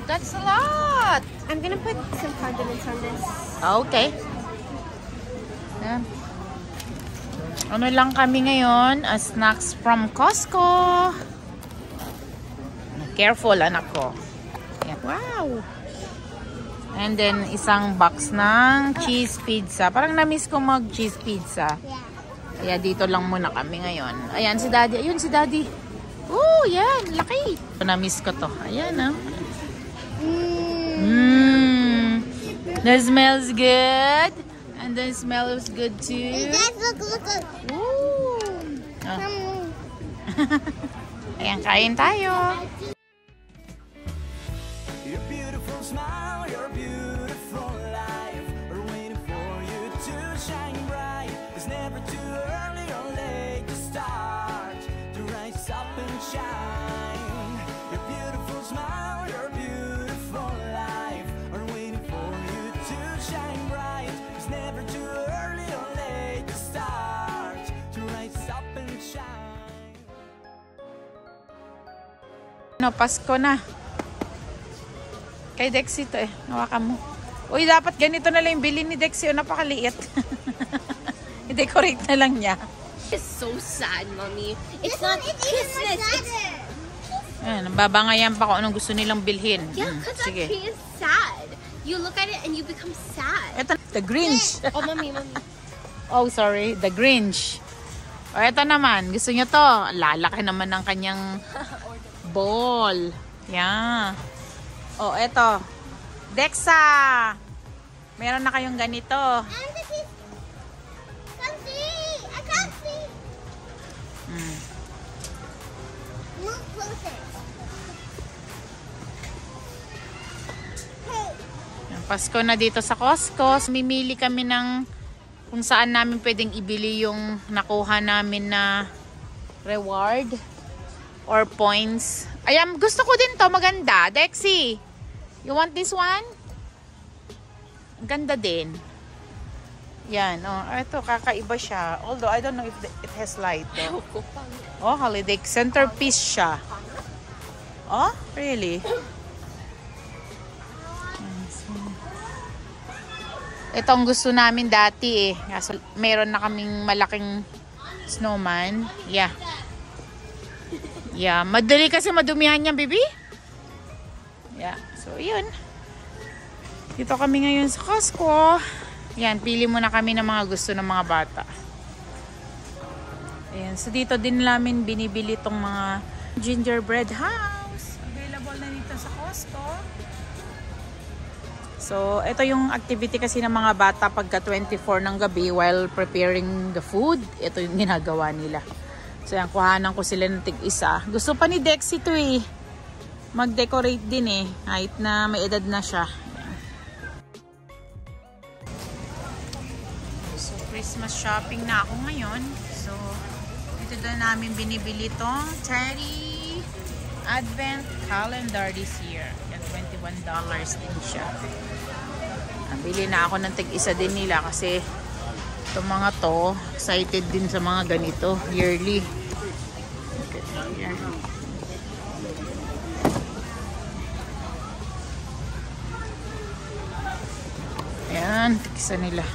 That's a lot. I'm gonna put some condiments on this. Okay. Yan. Ano lang kami ngayon? Snacks from Costco. Careful, anak ko. Yan. Wow. And then, isang box ng cheese pizza. Parang na-miss ko mag-cheese pizza. Kaya dito lang muna kami ngayon. Ayan si Daddy. Ayun si Daddy. Oh, yan. Laki. Na-miss ko to. Ayan, ah. That smells good. And then smells good too. Look. Ooh. Oh. Ayan, kain tayo. Your beautiful smile, your beautiful life are waiting for you to shine bright. It's never too early or late to start to rise up and shine. Your beautiful smile, your beautiful life are waiting for you to shine bright. It's never too early or late to start to rise up and shine. No, Pasko na. Kay Dexy to eh. Hawakan mo. Uy, dapat ganito na lang yung bilhin ni Dexy. Napakaliit. I-decorate na lang niya. It's so sad, Mommy. It's not Christmas. Ayan, babangayan pa kung anong gusto nilang bilhin. Yeah, because that tree is sad. You look at it and you become sad. Ito, the Grinch. Oh, Mommy. Oh, sorry. The Grinch. O, ito naman. Gusto niyo to. Lalaki naman ng kanyang ball. Yeah. Oh, eto. Dexa! Meron na kayong ganito. I can't see. Move closer. Hey. Pasko na dito sa Costco. Mimili kami ng kung saan namin pwedeng ibili yung nakuha namin na reward or points. Ayan, gusto ko din to. Maganda. Dexy, you want this one? Ang ganda din. Yan. Oh, ito, kakaiba siya. Although, I don't know if it has light. Oh, holiday centerpiece siya. Oh, really? Ito ang gusto namin dati eh. Kaso, meron na kaming malaking snowman. Yeah. Yeah, madali kasi madumihan niya, baby. Yeah, so yun. Dito kami ngayon sa Costco. Yan, pili muna kami ng mga gusto ng mga bata. Ayan, so dito din namin binibili tong mga gingerbread house. Available na dito sa Costco. So, ito yung activity kasi ng mga bata pagka 24 ng gabi while preparing the food. Ito yung ginagawa nila. So, yan, kuhanan ko sila ng tig-isa. Gusto pa ni Dexy to eh. Mag-decorate din eh. Kahit na may edad na siya. Yan. So, Christmas shopping na ako ngayon. So, ito doon namin binibili tong Teddy Advent Calendar this year. Yan, $21 din siya. Bili na ako ng tig-isa din nila kasi itong mga to, excited din sa mga ganito, yearly. Ayan, tig-isa nila.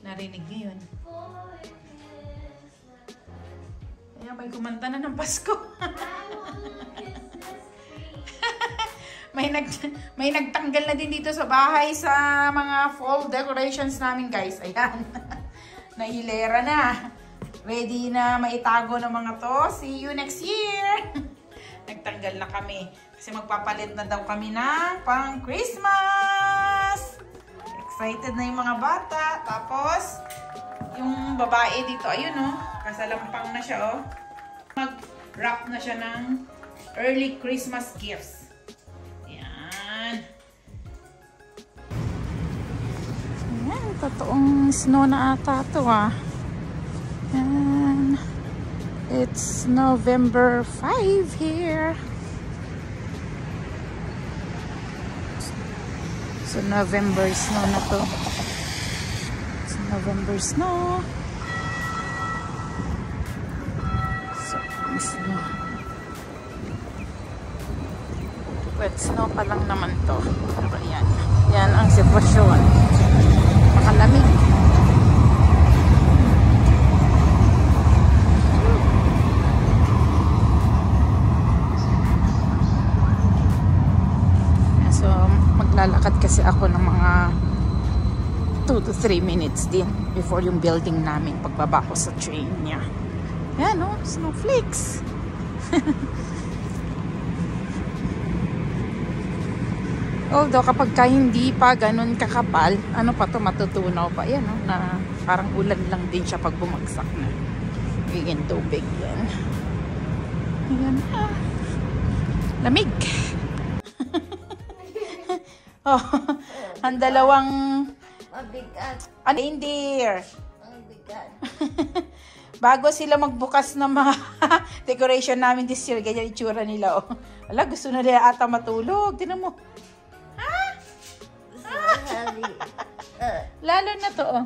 Narinig niyo yun? Ayan, may kumanta na ng Pasko. may nagtanggal na din dito sa bahay sa mga fall decorations namin, guys. Ayan. Nahilera na. Ready na maitago ng mga to. See you next year. Nagtanggal na kami. Kasi magpapalit na daw kami ng pang Christmas. Excited na yung mga bata. Tapos, yung babae dito, ayun oh. Kasalampang na siya oh. Mag-wrap na siya ng early Christmas gifts. Ayan, totoong snow na ata ito ah. And it's November 5 here. So November snow na to. It's November snow. So, snow. Wet snow pa lang naman to. Pero yan. Yan ang sitwasyon. Makalamig. So, maglalakad kasi ako ng mga 2 to 3 minutes din before yung building namin pagbaba ko sa train niya. Yan, oh, snowflakes. Although kapag ka hindi pa ganun kakapal, ano pa to, matutunaw pa. Yan, oh, na parang ulan lang din siya pag bumagsak na. Bigyan tubig yan. Ayan, ah. Lamig. Oh, ang dalawang Mabigat. reindeer. Mabigat. Bago sila magbukas ng mga decoration namin this year, ganyan itsura nila. Oh. Ala, gusto na nila ata matulog. Tinan mo. So heavy. Lalo na to, oh.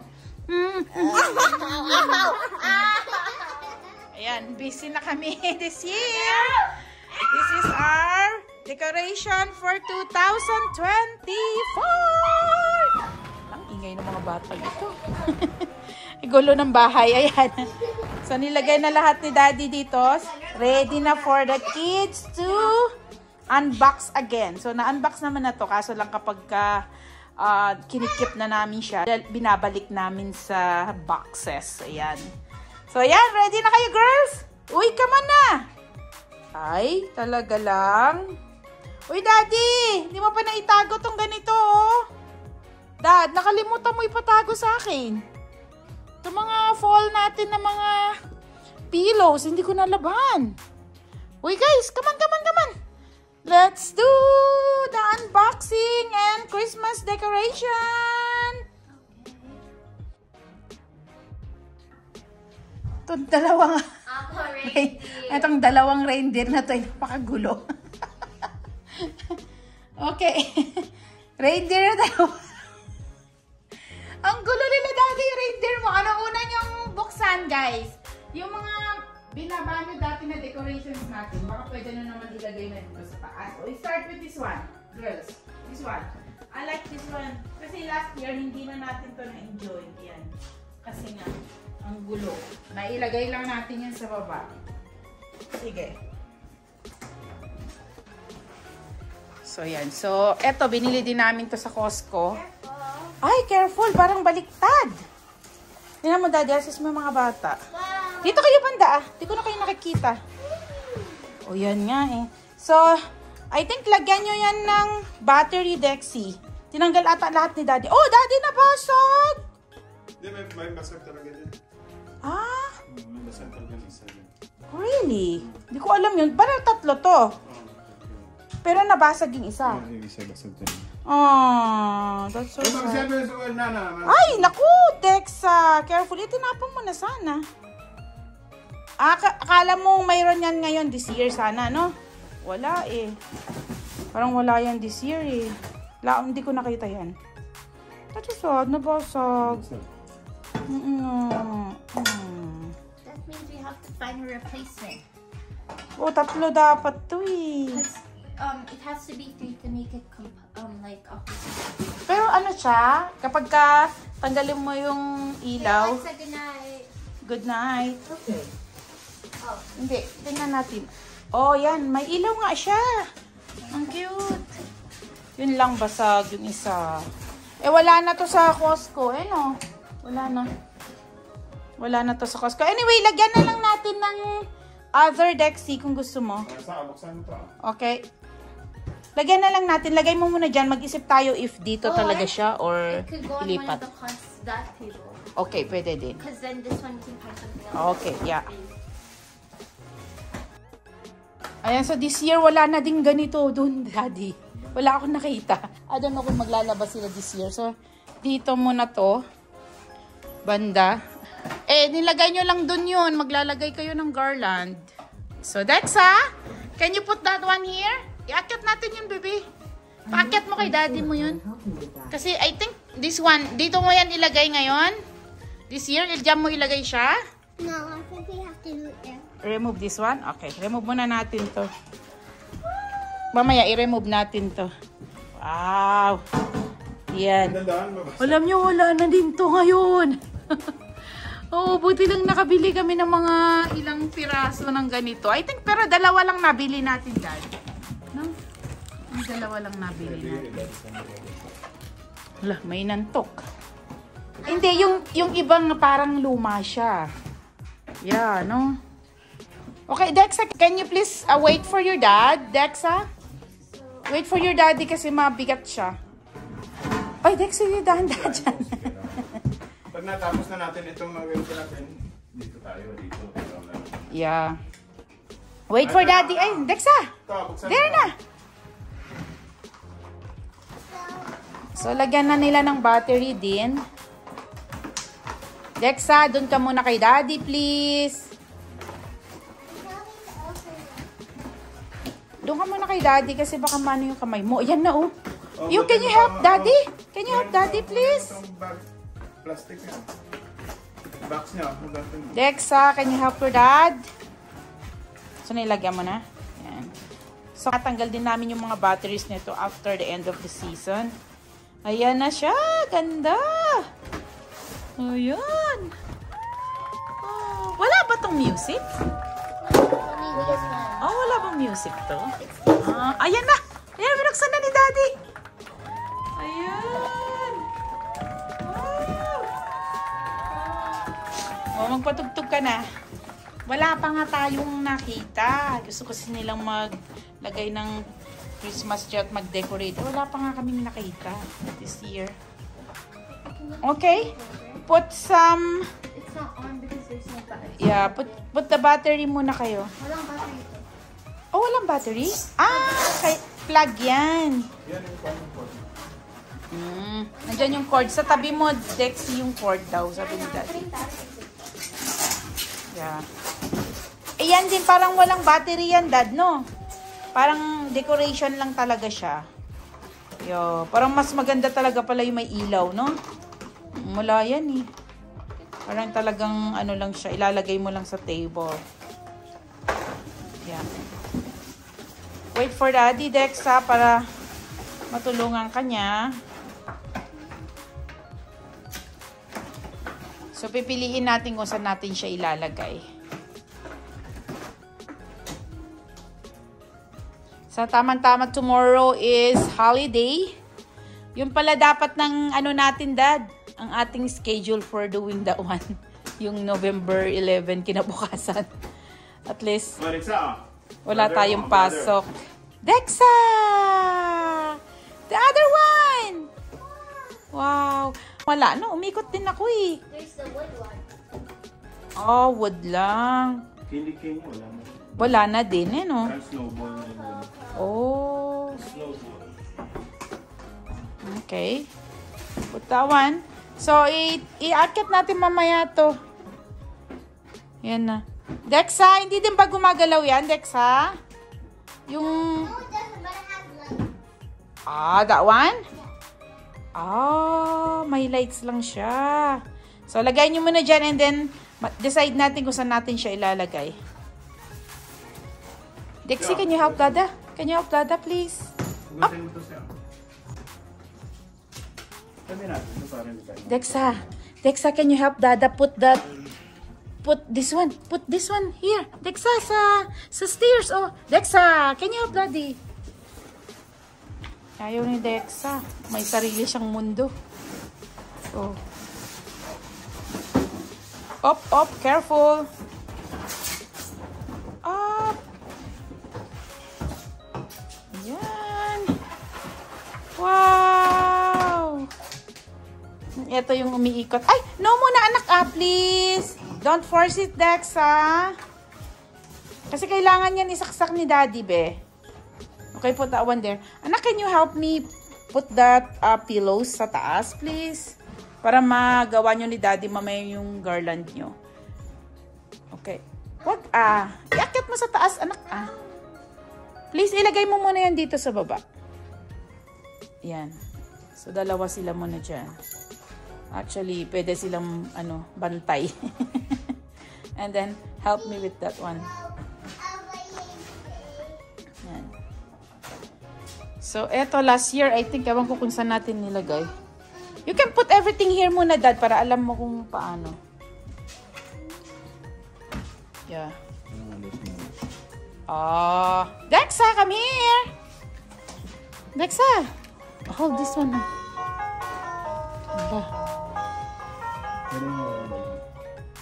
Ayan, busy na kami this year. This is our decoration for 2024. Ang ingay ng mga bata ito. Gulo ng bahay. Ayan. So, nilagay na lahat ni Daddy dito. Ready na for the kids to unbox again. So, na-unbox naman na to. Kaso lang kapag kinikip na namin siya, binabalik namin sa boxes. Ayan. So, ayan. Ready na kayo, girls? Uy, come on na. Ay, talaga lang. Uy, Daddy. Hindi mo pa naitago tong ganito, oh. Dad, nakalimutan mo ipatago sa akin. Itong mga fall natin na mga pillows, hindi ko nalaban. Uy, guys. Come on, come on, come on. Let's do the unboxing and Christmas decoration. Itong dalawang reindeer na to ay napakagulo. Okay. Reindeer na dalawa. Ang gulo nila, Daddy, yung reindeer mo. Ano una niyong buksan, guys? Yung mga binaba nyo dati na decorations natin. Baka pwede na naman ilagay na dito sa taas. So, we start with this one, girls. This one. I like this one. Kasi last year, hindi na natin to na-enjoy. Yan. Kasi nga, ang gulo. Nailagay lang natin yan sa baba. Sige. So, yan. So, eto, binili din namin to sa Costco. Ay, careful. Parang baliktad. Tingnan mo, Daddy. Assess mo yung mga bata. Dito kayo, banda, ah. Di ko na kayo nakikita. O, yan nga, eh. So, I think lagyan nyo yan ng battery, Dexy. Tinanggal ata lahat ni Daddy. Oh, Daddy, nabasag! Hindi, may basag talaga din. Ah? May basag talaga ng isa din. Really? Hindi ko alam yun. Parang tatlo to. Pero nabasag yung isa. Yung isa basag talaga. Oh, that's so sad. Ay, naku, Dexa. Careful. Itinapon mo na sana. Akala mo mayroon yan ngayon this year sana, no? Wala eh. Parang wala yan this year eh. Hindi ko nakita yan. That's so sad. Nabasag. That means we have to find a replacement. Oh, tatlo dapat to eh. It has to be 3 to make it like a Pero ano siya, kapag ka tanggalin mo yung ilaw. Alexa, good night. Good night. Okay. Oh. Hindi, tingnan natin. Oh, yan. May ilaw nga siya. Ang cute. Yun lang basag yung isa. Eh, wala na to sa Costco. Eh, no? Wala na. Wala na to sa Costco. Anyway, lagyan na lang natin ng other Dexy kung gusto mo. Okay. Lagyan na lang natin. Lagay mo muna dyan. Mag-isip tayo if dito talaga siya or It could go on one ilipat. of that table. Okay, pwede din. Because then this one you can find something else. Okay, yeah. Ayan, so this year wala na din ganito dun, Daddy. Wala akong nakita. I don't know kung maglalabas sila this year. So, dito muna to. Banda. Eh, nilagay nyo lang dun yun. Maglalagay kayo ng garland. So, Dexa, can you put that one here? Iakyat natin yun, baby. Paakyat mo kay Daddy mo yun. Kasi I think this one, dito mo yan ilagay ngayon. This year, dyan mo ilagay siya? No, I think we have to do it there. Remove this one? Okay, remove muna natin to. Mamaya, i-remove natin to. Wow! Yan. Alam nyo, wala na din to ngayon. Oo, buti lang nakabili kami ng mga ilang piraso ng ganito. I think, pero dalawa lang nabili natin, Dad. No? Yung dalawa lang nabili natin. Wala, may nantok. Hindi, yung ibang parang luma siya. Yeah, no? Okay, Dexa, can you please wait for your dad, Dexa? Wait for your daddy kasi mabigat siya. Ay, Dexa, yung dahan-dahan dyan. Pag natapos na natin itong mga ganito natin, dito tayo, dito. Yeah. Wait for daddy. Ay, Dexa! There na! So, lagyan na nila ng battery din. Dexa, dun ka muna kay daddy, please. Doon ka muna kay daddy kasi baka mano yung kamay mo. Ayan na, oh. Can you help daddy? Can you help daddy, please? Plastic niya. Box niya. Dexa, can you help your dad? So, nailagyan mo na. Ayan. So, natanggal din namin yung mga batteries nito after the end of the season. Ayan na siya. Ganda. Ayan. Oh, wala ba tong music? Oh, wala bang music to? Ayan na. Ayan, binuksan na ni daddy. Ayan. Wow. Oh, magpatugtog ka na. Wala pa nga tayong nakita. Gusto kasi nilang maglagay ng Christmas tree at mag-decorate. Wala pa nga kami nakita this year. Okay? Put some... It's not on because there's no battery. Yeah, put the battery muna kayo. Walang battery ito. Oh, walang battery? Plug yan. Yan yung cord. Nandyan yung cord. Sa tabi mo, Dexy, yung cord daw. Sabi ni daddy. Yeah. Yan din, parang walang battery yan, Dad, no? Parang decoration lang talaga siya. Yo, parang mas maganda talaga pala yung may ilaw, no? Mula yan eh. Parang talagang ano lang siya, ilalagay mo lang sa table. Yeah. Wait for daddy, Dexa, para matulungan ka niya. So, pipiliin natin kung saan natin siya ilalagay. Sa tamang-tama, tomorrow is holiday. Yun pala dapat ng ano natin, Dad, ang ating schedule for doing that one. Yung November 11 kinabukasan. At least, wala tayong pasok. Dexa! The other one! Wow! Wala, no? Umikot din ako eh. There's the wood one. Oh, wood lang. Candy wala na. Wala na din eh, no? Parang snowball na yun. Oh. Snowball. Okay. Put that one. So, i-akit natin mamaya to. Yan na. Dexa, hindi din ba gumagalaw yan, Dexa? Yung... No, it doesn't, but it has lights. that one? May lights lang siya. So, lagay nyo muna dyan and then decide natin kung saan natin siya ilalagay. Dexy, can you help Dada? Can you help Dada, please? Hugasin mo to siya. Sabi natin, ito parang Dexa, can you help Dada put this one here. Dexa, sa stairs. Oh, Dexa, can you help Daddy? Ayaw ni Dexa. May sarili siyang mundo. Oh. Up, careful. Up. Yan. Wow. Ito yung umiikot. Ay, no muna anak please. Don't force it, Dexa. Kasi kailangan yan isaksak ni Daddy, be. Okay, put that one there. Anak, can you help me put that pillows sa taas, please? Para magawa nyo ni Daddy mamaya yung garland nyo. Okay. Wag, iakit mo sa taas, anak, Please, ilagay mo muna yan dito sa baba. Yan. So, dalawa sila muna dyan. Actually, pwede silang ano, bantay. And then, help me with that one. Yan. So, eto last year, I think, ewan ko kung saan natin nilagay. You can put everything here muna, Dad, para alam mo kung paano. Yeah. Dexa, come here! Dexa! Hold this one.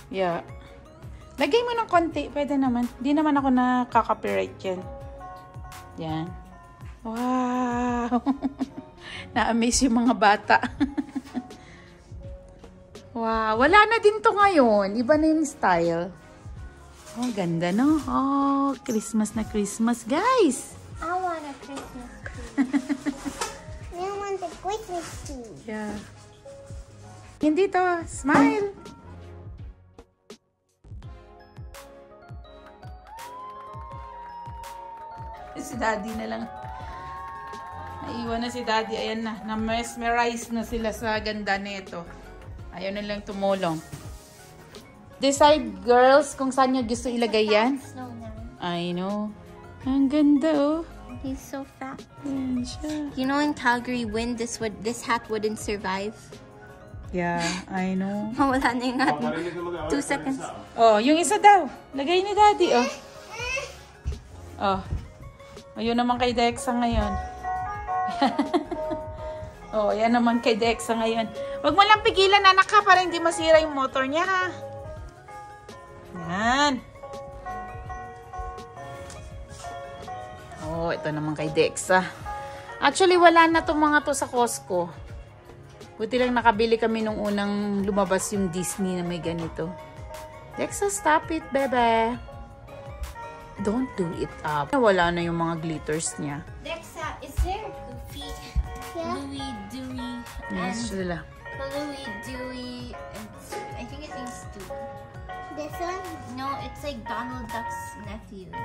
Yeah. Lagay mo ng konti. Pwede naman. Di naman ako nakaka-copyright yan. Yan. Wow! Na-amaze yung mga bata. Wow. Wala na din to ngayon. Iba na yung style. Oh, ganda, no? Oh, Christmas na Christmas, guys. I want a Christmas tree. I want a Christmas tree. Yeah. Hindi to. Smile. Si Daddy na lang. Naiwan na si Daddy. Ayan na. Na-mesmerize na sila sa ganda nito. Ayaw na lang tumulong. Decide, girls, kung saan nyo gusto ilagay yan. Snow now. I know. Ang ganda, oh. He's so fat. Ayan siya. You know in Calgary wind this hat wouldn't survive. Yeah, I know. Mawala na yung hat. 2 seconds. Oh, yung isa daw. Lagay ni Daddy, oh. Oh. Ayun naman kay Dexa ngayon. Oh, yan naman kay Dexa ngayon. Huwag mo lang pigilan, anak, ha, para hindi masira yung motor niya, ha. Yan. Oh, ito naman kay Dexa. Actually, wala na itong mga to sa Costco. Buti lang nakabili kami nung unang lumabas yung Disney na may ganito. Dexa, stop it, bebe. Don't do it up. Wala na yung mga glitters niya. Dexa, is there Goofy, Louie, Dewey, Yes, sila. Louie, Dewey, and I think his name's Stu. This one? No, it's like Donald Duck's nephews.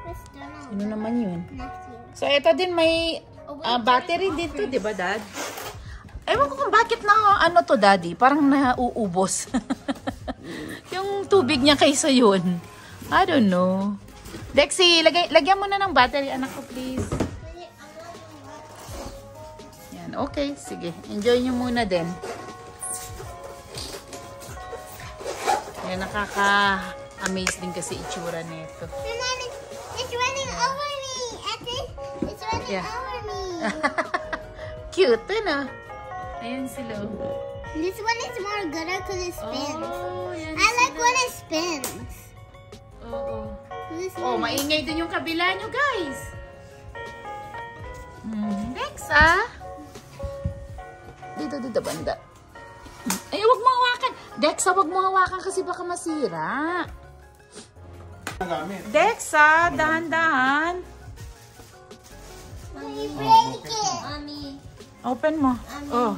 What's Donald Ano naman yun? nephew? So, ito din may battery dito, di ba, Dad? Ewan ko kung bakit na ano to, Daddy. Parang nauubos. Yung tubig niya kaysa yun. I don't know. Dexy, lagyan mo na ng battery, anak ko, please. Yan, okay. Sige, enjoy nyo muna din. Yan, nakaka-amaze din kasi itsura nito. It's running over me, Ate. It's running Yeah. over me. Cute, ano? Ayan sila. This one is more gooder because it spins. Oh, yan I like sila. when it spins. Oo. This Oh, one. maingay din yung kabila nyo, guys. Dexa. Dito, banda. Ay, wag mo hawakan. Dexa, wag mo hawakan kasi baka masira. Dexa, dahan-dahan. Mommy, break it. Mommy. Open mo. Oh.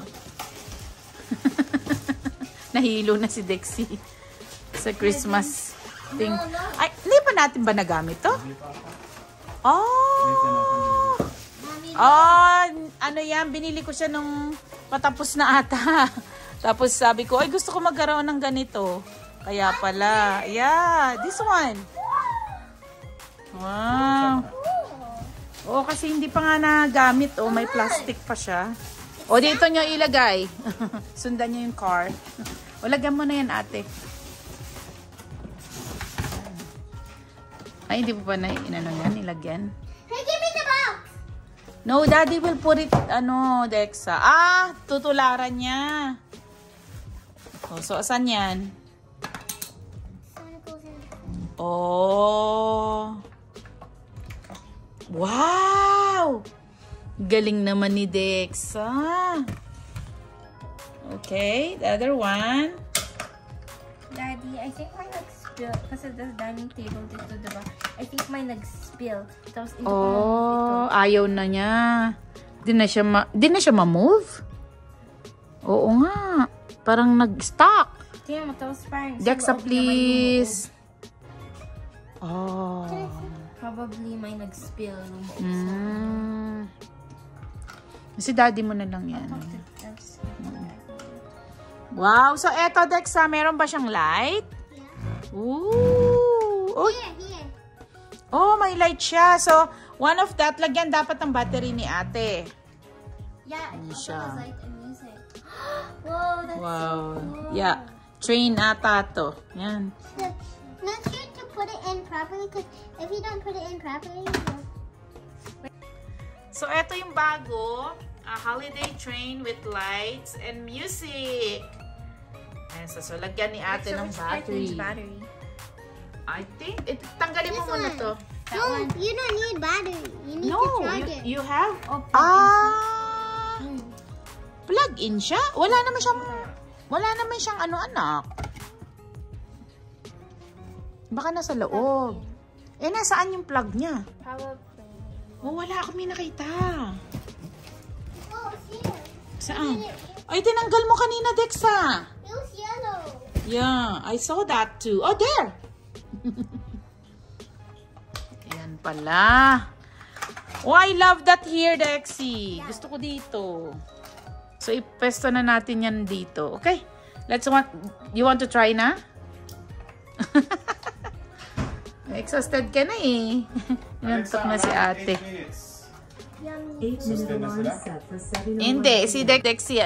Nahilo na si Dexy sa Christmas thing. Ay, hindi pa natin ba nagamit to? Oh! Oh, ano yan, binili ko siya nung patapos na ata. Tapos sabi ko, ay gusto ko magkaroon ng ganito. Kaya pala, yeah, this one. Wow. Oo, kasi hindi pa nga nagamit. Oh, may plastic pa siya. O, dito nyo ilagay. Sundan nyo yung car. O, lagyan mo na yan, ate. Ay, hindi po pa na inano yan, nilagyan. Hey, give me the box. No, Daddy will put it, Dexa. Ah, tutularan niya. So, asan yan? Oh. Wow! Galing naman ni Dexa. Okay, the other one. Daddy, I think mine nag-spill. Kasi the dining table dito, diba? I think mine nag-spill. Tapos ito Oh, ayaw na niya. Di na siya ma-move? Oo nga. Parang nag-stuck. Tingnan mo, tapos parang... Dexa, please. Oh. Probably may nag-spill. Si Daddy mo na lang yan. Wow. So, eto, Dexa, meron ba siyang light? Yeah. Ooh. Uy. Here. Oh, may light siya. So, one of that, lagyan dapat ng battery ni ate. Yeah, it Ano also siya? has light and music. Whoa, that's Wow. so cool. Yeah. Train ata to. Yan. Make sure to put it in properly, because if you don't put it in properly, So, eto yung bago. A holiday train with lights and music. Ayan, so lagyan ni ate ng battery. I think, tanggalin mo This muna one. to. no, you don't need battery. You need to No, charge it. you have? Oh, plug Plug-in siya? Wala naman siyang ano, anak. Baka nasa loob. Eh, nasaan yung plug niya? Power Oh, wala akong nakita. Oh, here. Saan? Ay, tinanggal mo kanina, Dexa. It was yellow. Yeah, I saw that too. Oh, there! Ayan pala. Oh, I love that here, Dexy. Gusto ko dito. So, ipesto na natin yan dito. Okay? You want to try na? Exhausted ka na eh. Inantok na si ate. 8 minutes alarm set for 7:01. Hindi, si Dexy,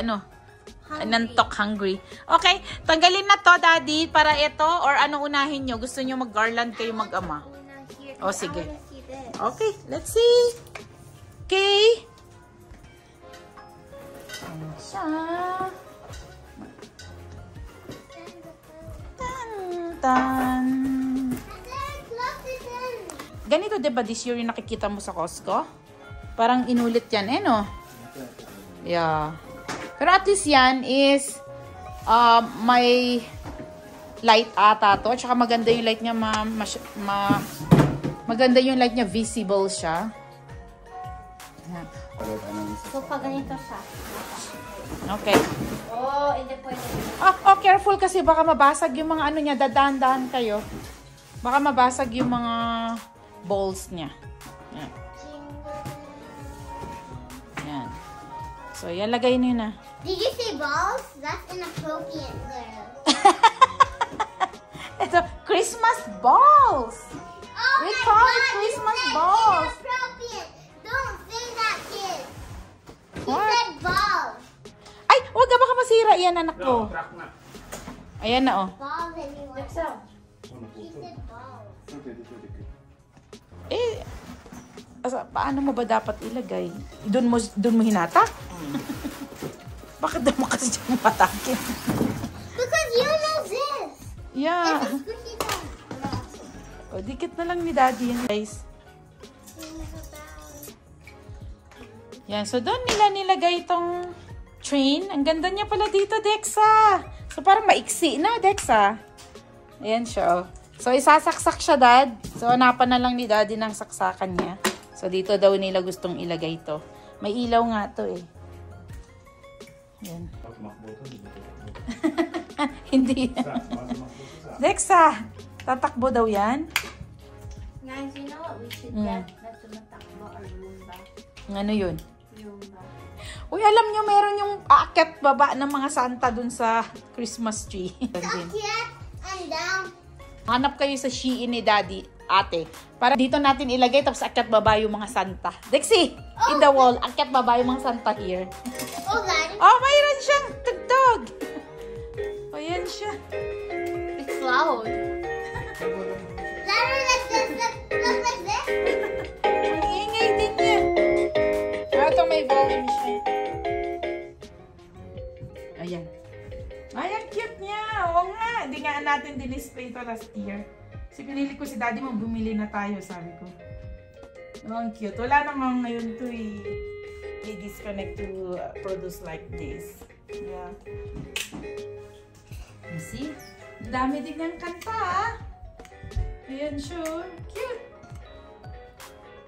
nantok, hungry. Okay, tanggalin na to, Daddy, para ito, or ano unahin nyo? Gusto nyo mag-garland kayo mag-ama? Oh, sige. Okay, let's see. Okay. Ayan siya. Tan-tan. Ganito, diba, this year yung nakikita mo sa Costco? Parang inulit yan, eh, no? Yeah. Pero at least yan is may light ata to. Tsaka maganda yung light niya, maganda yung light niya, visible siya. Yan. So, pag ganito siya. Okay. Oh, hindi pwede. Oh, careful kasi baka mabasag yung mga ano niya. Dadaan-daan kayo. Baka mabasag yung mga balls niya. Yan. Yan. So, yan, lagay nyo na. Did you say balls? That's inappropriate, girl. Ito, Christmas balls! Oh We my call God, it you Christmas said balls. inappropriate. Don't say that, kid. You What? said balls. Ay, huwag ka baka masira. Yan, anak ko. No, track na. Ayan na, oh. Balls and you want. He said balls. Eh, paano mo ba dapat ilagay? Doon mo hinata? Bakit daw mo kasi dyan matakin? Because you know this. Yeah. It's a squishy thing. O, dikit na lang ni Daddy yan, guys. Yan, so doon nila nilagay itong train. Ang ganda niya pala dito, Dexa. So, parang maiksi na, Dexa. Ayan siya, oh. So, isasaksak siya, Dad. So, hanapan na lang ni Daddy ng saksakan niya. So, dito daw nila gustong ilagay ito. May ilaw nga to eh. Yan. Hindi. Dexa, tatakbo daw yan? Guys, you know what we should Mm. get? Na tumatakbo or Roomba. Ano yun? Roomba. Uy, alam nyo, meron yung aakyat baba ng mga Santa dun sa Christmas tree. Up here and down. Hanap kayo sa Shein ni Daddy, ate. Para dito natin ilagay, tapos akyat baba yung mga Santa. Dexy, in the wall, akyat baba yung mga Santa here. Oh, God. Oh, mayroon siyang tugtog. O, yan siya. It's loud. Lara, let's look like this. Ang ingay din niya. Ito may volume siya. Ayan. Ay, ang cute niya. Oo nga. Hindi nga natin dinisplay ito last year. Kasi pinili ko si Daddy mo, bumili na tayo, sabi ko. Oh, ang cute. Wala namang ngayon to i-disconnect to produce like this. Yeah. You see? Ang dami din niyang kanta, ah. Ayan siya. Cute.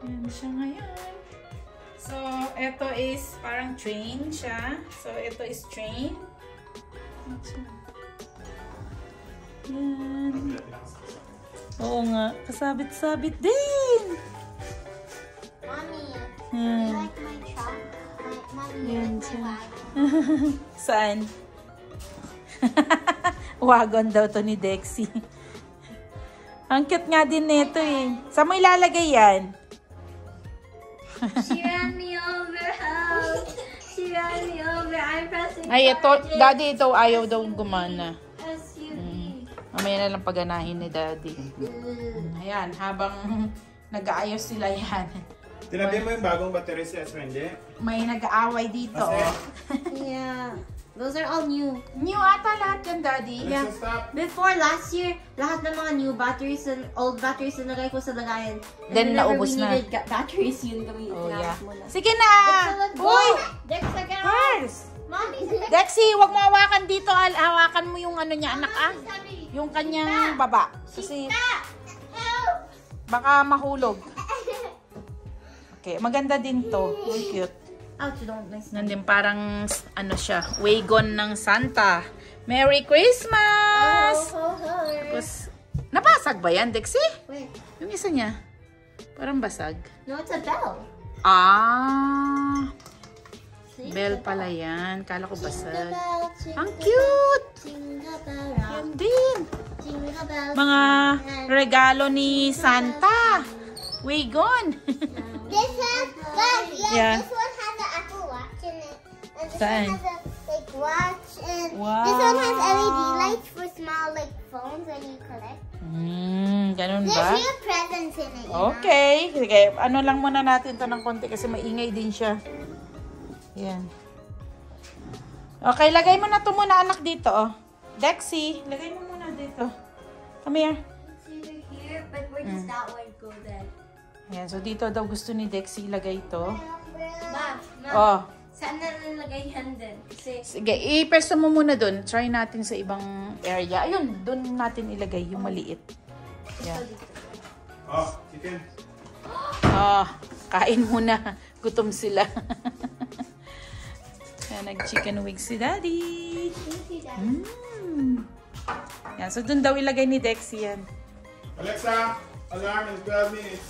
Ayan siya ngayon. So, ito is parang train siya. So, ito is train. Yan. Oo nga. Kasabit-sabit din. Mommy, you Hmm. like my truck? Mommy, you Yan like siya. my wagon? Saan? Wagon daw to ni Dexy. Ang cute nga din nito eh. Saan mo ilalagay yan? She ran me over, help! She ran me over. I'm pressing. Ay, ito, Daddy, ito ayaw daw gumana. SUV. Mamaya na lang paganahin ni Daddy. Ayan, habang nag-aayos sila yan. Tinabi mo yung bagong battery si Eswende? May nag-aaway dito. Yeah. Those are all new. New ata lahat yan, Daddy. Yeah. Stop. Before last year, lahat ng mga new batteries and old batteries na lagay ko sa lagayan. And Then, whenever naubos we na. needed batteries, yun gamitin Oh, yeah. muna. Sige na! Uy! Dex, again. First! Mommy, Dexy, wag mo hawakan dito. Hawakan mo yung ano niya, anak ah. Yung kanyang baba. Kasi baka mahulog. Okay, maganda din to. Ang cute. ouch, you don't nice. Nandun parang, ano siya, wagon ng Santa. Merry Christmas! Tapos, nabasag ba yan, Dexy? Wait, Yung isa niya. Parang basag. no, it's a bell. Ah! See? Bell pala yan. Kala ko basag. Jingle Ang cute! jingle bell rock, Yan din. jingle bell. Mga regalo ni Santa. Wagon. This one, guys, Yeah. this one has an Apple Watch in it. And this Saan? one has a like watch and Wow. this one has LED lights for small like phones when you collect. Ganun There's ba? real presents in it. You know? Okay. Sige, ano lang muna natin to ng konti kasi maingay din siya. Yan. Okay, lagay mo na to muna anak dito, oh. Dexy, lagay mo muna dito. Come here. It's either here, but where does that one go then? Yan, so dito daw gusto ni Dexy ilagay to. Ma, Oh. saan na nalagay yan din? Kasi, Sige, i-pesto mo muna dun. Try natin sa ibang area. Ayun, dun natin ilagay yung maliit. Yan. Oh, chicken. Kain muna. Gutom sila. Yan, nag-chicken wings si Daddy. Yan, so dun daw ilagay ni Dexy yan. Alexa, alarm in 12 minutes.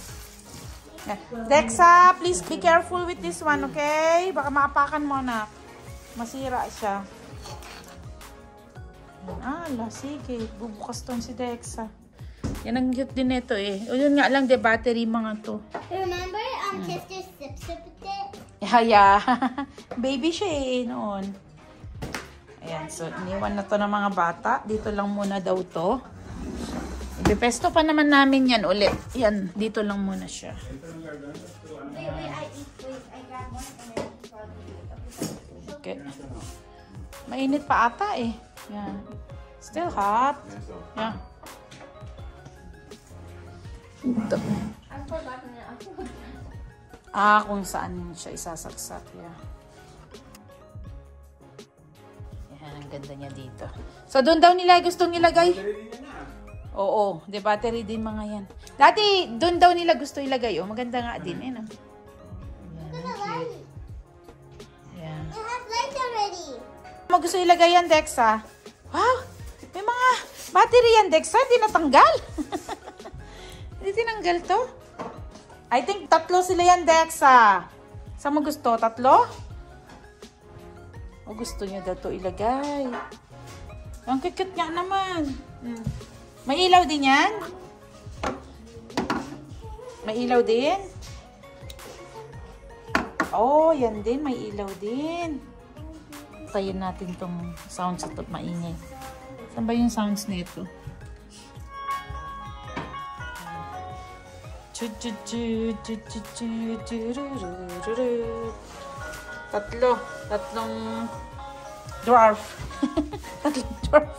Yan. Dexa, please be careful with this one, okay? Baka maapakan mo, anak. Masira siya. Ala, sige. Bubukas ton si Dexa. Yan ang cute din ito eh. O yun nga lang, de battery mga to. Remember, Sister Sip Sip it? Yeah. Baby siya eh, noon. Ayan, so iniwan na to ng mga bata. Dito lang muna daw to. Ipipesto pa naman namin yan ulit. Yan, dito lang muna siya. I grab one and then probably. Okay. Mainit pa ata eh. Yan. Still hot. Yeah. Ito. I forgot na. Kung saan siya isasaksak. Yeah. Yan, ang ganda niya dito. So, doon daw nila gustong ilagay. Oo, de battery din mga yan. Dati, doon daw nila gusto ilagay. Oh, maganda nga din. Eh, no? Yan. It has lights already. Mo gusto ilagay yan, Dexa? Wow! May mga battery yan, Dexa. Hindi natanggal. Hindi tinanggal to. I think 3 sila yan, Dexa. Saan mo gusto? 3? O gusto niya daw to ilagay. Ang cute nga naman. May ilaw din yan? May ilaw din? Oh, yan din. May ilaw din. Tayin natin tong sounds at maingay. Saan ba yung sounds nito? Tatlong dwarf. Tatlong dwarf.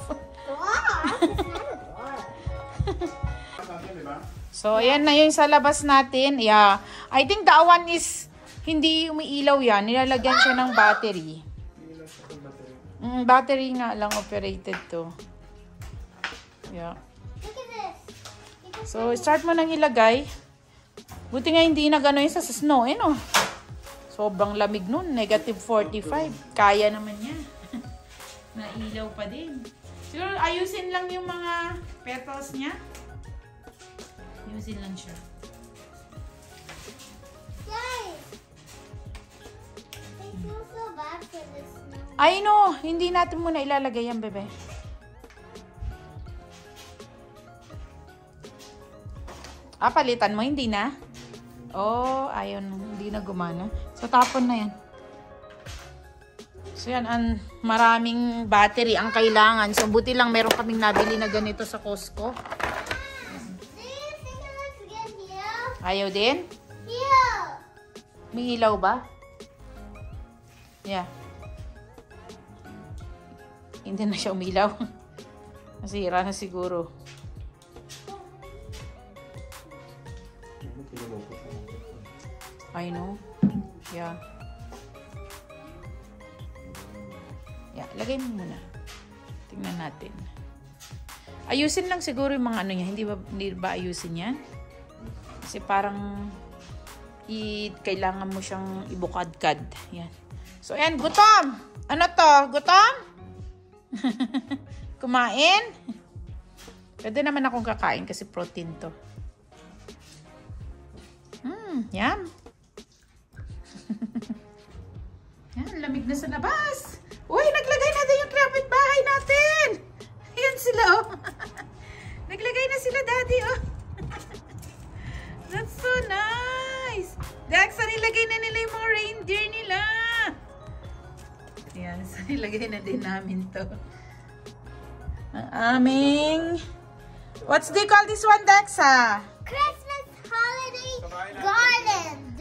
So, ayan na yung sa labas natin. Yeah. I think the one is hindi umiilaw yan. Nilalagyan siya ng battery. Battery nga lang operated to. Yeah. Look at this. So, start mo nang ilagay. Buti nga hindi na gano'n sa snow. Eh, no? Sobrang lamig nun. -45. Kaya naman niya. Nailaw pa din. Siguro, ayusin lang yung mga petals niya. Ayusin lang siya. Guys, I feel so bad for the snow. Ay no, hindi natin muna ilalagay yan, bebe. Palitan mo, hindi na? Oh, ayun, hindi na gumana. So, tapon na yan. So, yan, maraming battery ang kailangan. So, buti lang meron kaming nabili na ganito sa Costco. Ayaw din? Yeah. May ilaw ba? Yeah. Hindi na siya umilaw. Nasira na siguro. I know. Yeah. Yeah, lagay mo muna. Tingnan natin. Ayusin lang siguro yung mga ano niya. Hindi ba ayusin yan? Kasi parang kailangan mo siyang ibukadkad. Yan. So, ayan, gutom! Ano to? Gutom? Kumain? Pwede naman akong kakain kasi protein to. Yum. Yan, lamig na sa labas. Uy, naglagay natin yung kapitbahay natin. Ayan sila, oh. Naglagay na sila, daddy, oh. That's so nice. Dexa, nilagay na nila yung mga reindeer nila. Ayan, so nilagay na din namin to. Ang aming... What's they call this one, Dexa? Christmas holiday garland.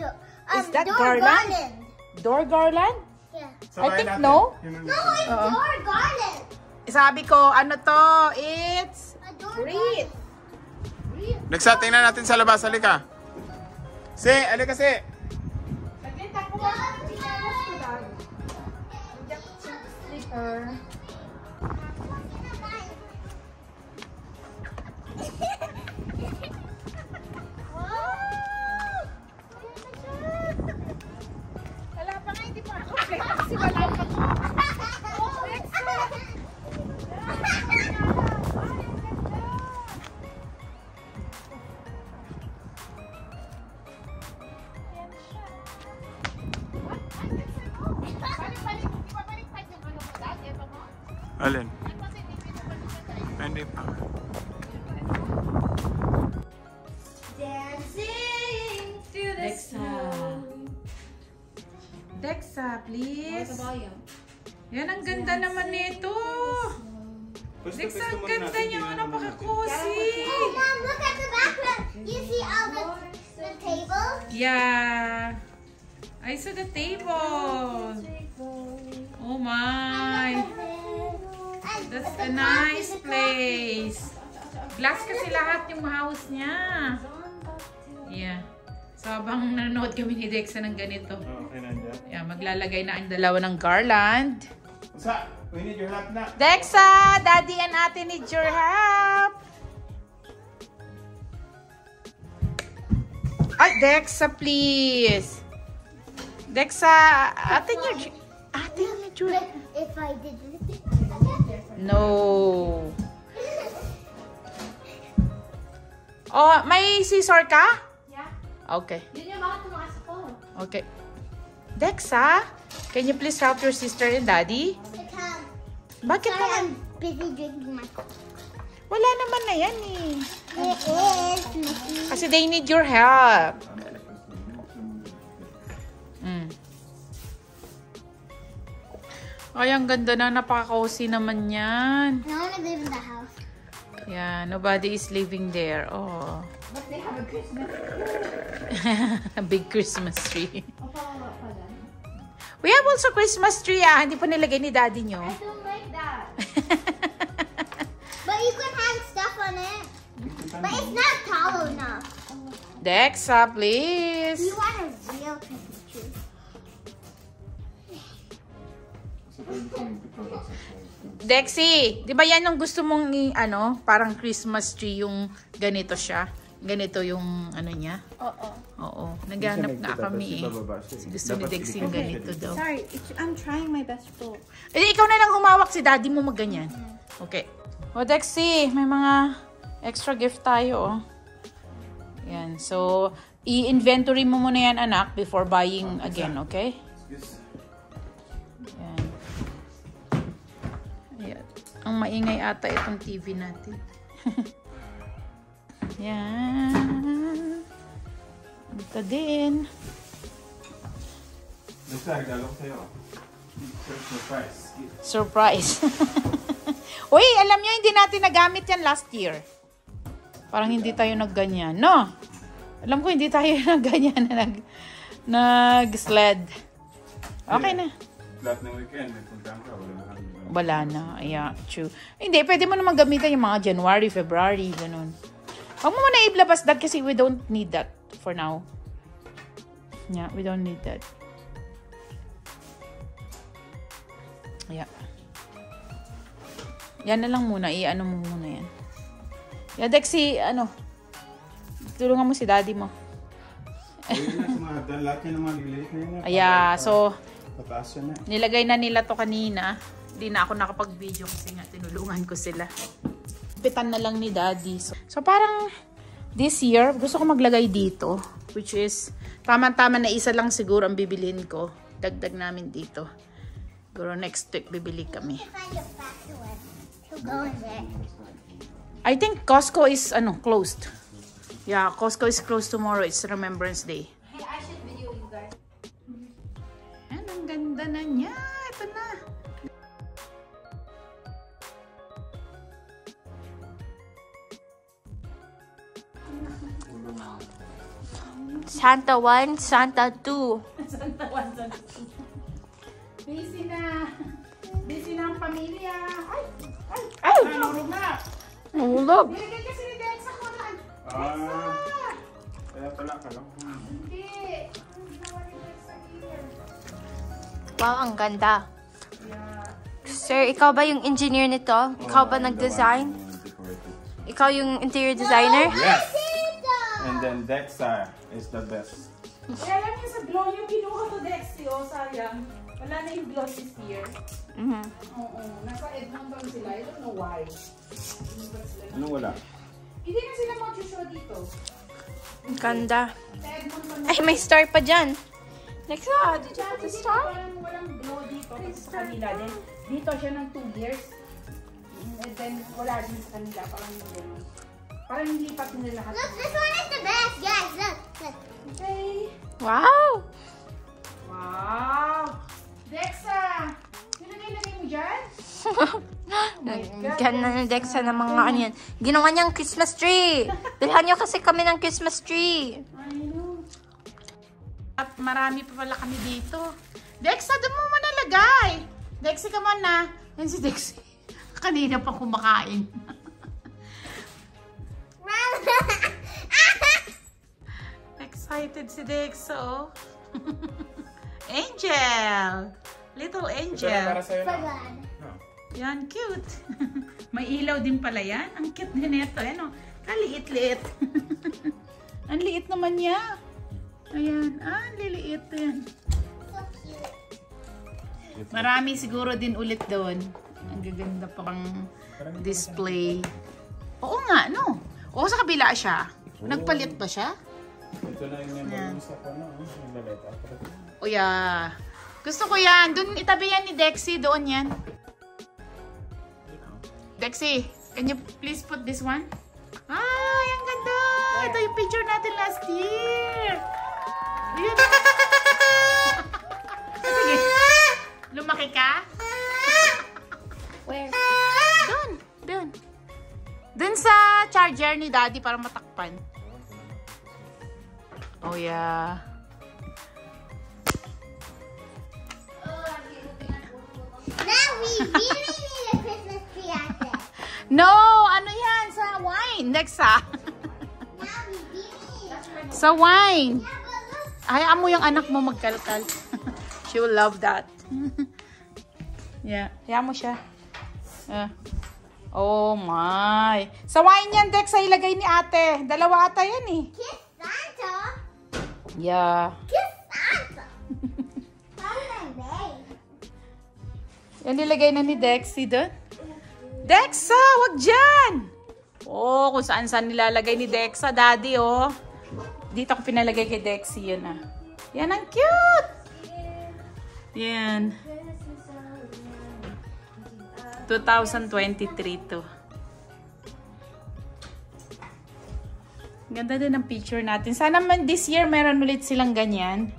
Is that door garland? Door garland? Yeah. I think no. No, it's door garland. Sabi ko, ano to? It's A door wreath. Next, tingnan natin sa labas. Halika. Halika, si. Saglit ako ba? Slipper. Wala pa nga, hindi pa ako. Kasi wala pa ko. Alin? Hindi pa. Dancing to the Dexa. Dexa, please. Yan, ang ganda naman nito. Dexa, ang ganda niya. Napaka-cozy. Oh, Mom, look at the background. You see all the table? Yeah. I saw the table. Oh my. That's a nice place. Glass kasi lahat yung house niya. Yeah. So, habang nanonood kami ni Dexa ng ganito. Okay, nandiyan. Yeah, maglalagay na ang dalawa ng garland. We need your help na. Dexa! Daddy and ate need your help! Ay, Dexa, please! Dexa, ate need your help. If I did this. No. Oh, may scissor ka? Yeah. Okay. Yun yung bakit tumakas ko. Okay. Dexa, can you please help your sister and daddy? Bakit Sorry, naman? I'm busy drinking my coffee. Wala naman na yan eh. It is Mickey. Kasi they need your help. Ay, ang ganda na. Napaka-cozy naman yan. I want to live in the house. Yeah, nobody is living there. Oh. But they have a Christmas. A big Christmas tree. Pala. We have also Christmas tree, ah. Hindi pa nilagay ni daddy nyo. I don't like that. But you can hang stuff on it. But it's not tall enough. Dexa, please. You want a real Christmas tree. Dexy, di ba yan yung gusto mong parang Christmas tree yung ganito siya? Ganito yung ano niya? Oo. Oo. Naghanap nga kami eh. Gusto ni Dexy yung ganito daw. Sorry, I'm trying my best to. Eh, ikaw na lang humawak, si daddy mo magganyan. Okay. O Dexy, may mga extra gift tayo oh. Yan. So, i-inventory mo muna yan anak before buying again, okay? Yan. Ang maingay ata itong TV natin. Yan. Ito din. Basta, galong sa'yo. Surprise. Surprise. Uy, alam nyo, hindi natin nagamit yan last year. Parang hindi tayo nagganyan. No? Alam ko, hindi tayo nagganyan na nag-sled. Okay na. Lahat ng weekend, may puntahan ka. Wala na. Yeah, true. Hindi, pwede mo naman gamitan yung mga January, February, ganun. Huwag mo muna iblabas that kasi we don't need that for now. Yeah, we don't need that. Yeah. Yan na lang muna. I-ano mo muna yan. Yeah, Dexy, tulungan mo si daddy mo. Yeah, so, nilagay na nila to kanina. Hindi na ako nakapag-video kasi nga tinulungan ko sila. Pitan na lang ni daddy. So parang this year, gusto ko maglagay dito. Which is, tama-tama na isa lang siguro ang bibilhin ko. Dagdag namin dito. Siguro next week bibili kami. I think Costco is closed. Yeah, Costco is closed tomorrow. It's Remembrance Day. Hey, I should video you guys. Ang ganda na niya. Ito na. Santa 1, Santa 2. Santa 1, Santa 2. Busy na. Busy na ang pamilya. Ay! Nahulog na. Nahulog. Nilagay kasi ni Dex sa koran. Kaya pala ka lang. Hindi. Wow, ang ganda. Sir, ikaw ba yung engineer nito? Ikaw ba nag-design? Ikaw yung interior designer? Yes! And then Dexa is the best. Kaya lang yung sa glow yung kinuha ko Dexy. Sayang. Wala na yung glow this year. Oo. Nasa Edmonton sila. I don't know why. Anong wala? Hindi na sila mag-show dito. Ganda. Sa Edmonton Ay, may star pa dyan. Next one. Did you put the star? Walang glow dito. Kasi sa kanila din. Dito siya ng 2 years. And then wala din sa kanila. Parang hindi pa nila lahat. Look, this one is the best. Guys, look. Okay. Wow. Wow. Dexa! Nilagay mo dyan? Ganda ng Dexa ng mga ano yan. Ginawa niyang Christmas tree. Bilhan niyo kasi kami ng Christmas tree. I know. At marami pa pala kami dito. Dexa, doon mo manalagay. Dexy, come on na. Yan si Dexy. Kanina pa kumakain. Excited si Dexa, oh. Angel! Little angel. Para sa'yo na. Yan, cute. May ilaw din pala yan. Ang cute din ito. Ano? Kaliit-liit. Ang liit naman niya. Ayan. Ang liliit yan. So cute. Marami siguro din ulit doon. Ang gaganda pa kang display. Oo nga, no? Oo, sa kabila siya. Nagpalit ba siya? Ito na yung nabalik ko na. Yung laleta. O yeah. Gusto ko yan. Doon itabi yan ni Dexy. Doon yan. Dexy, can you please put this one? Ay, ang ganda! Ito yung picture natin last year. Sige. Lumaki ka? Where? Doon. Doon. Doon sa charger ni Daddy para matakpan. Oh, yeah. Now we really need a Christmas tree after. No! Ano yan? Sa wine. Next, ha? Now we really need. Sa wine. Yeah, but look. Hayaan mo yung anak mo magkalkal. She will love that. Yeah. Hayaan mo siya. Oh my. Sa wine yan, Dex, sa ilagay ni ate. Dalawa ata yan eh. Kiss Santa. Yeah. Kiss Santa. How did I make? Yan nilagay na ni Dexy doon. Dexa, wag dyan! Oh, kung saan-saan nilalagay ni Dexa, Daddy, oh. Dito ko pinalagay kay Dexy, yun ah. Yan, ang cute! Yan. 2023 to. Ganda din ang picture natin. Sana man this year meron ulit silang ganyan.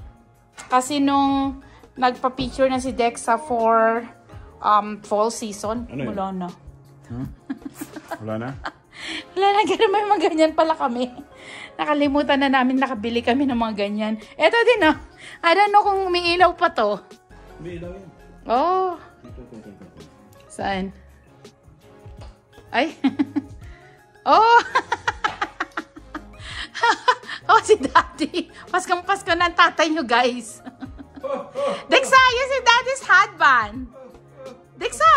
Kasi nung nagpa-picture na si Dexa for fall season, Ano yun? wala na. Wala na? Wala na, ganun may mga ganyan pala kami. Nakalimutan na namin, nakabili kami ng mga ganyan. Eto din oh. I don't know kung umiilaw pa to. Hindi lang yun. Oh. Saan? Ay. Oh. Oh, si Daddy. Paskang-pasko ng tatay nyo, guys. Dexa, yun si Daddy's headband. Dexa!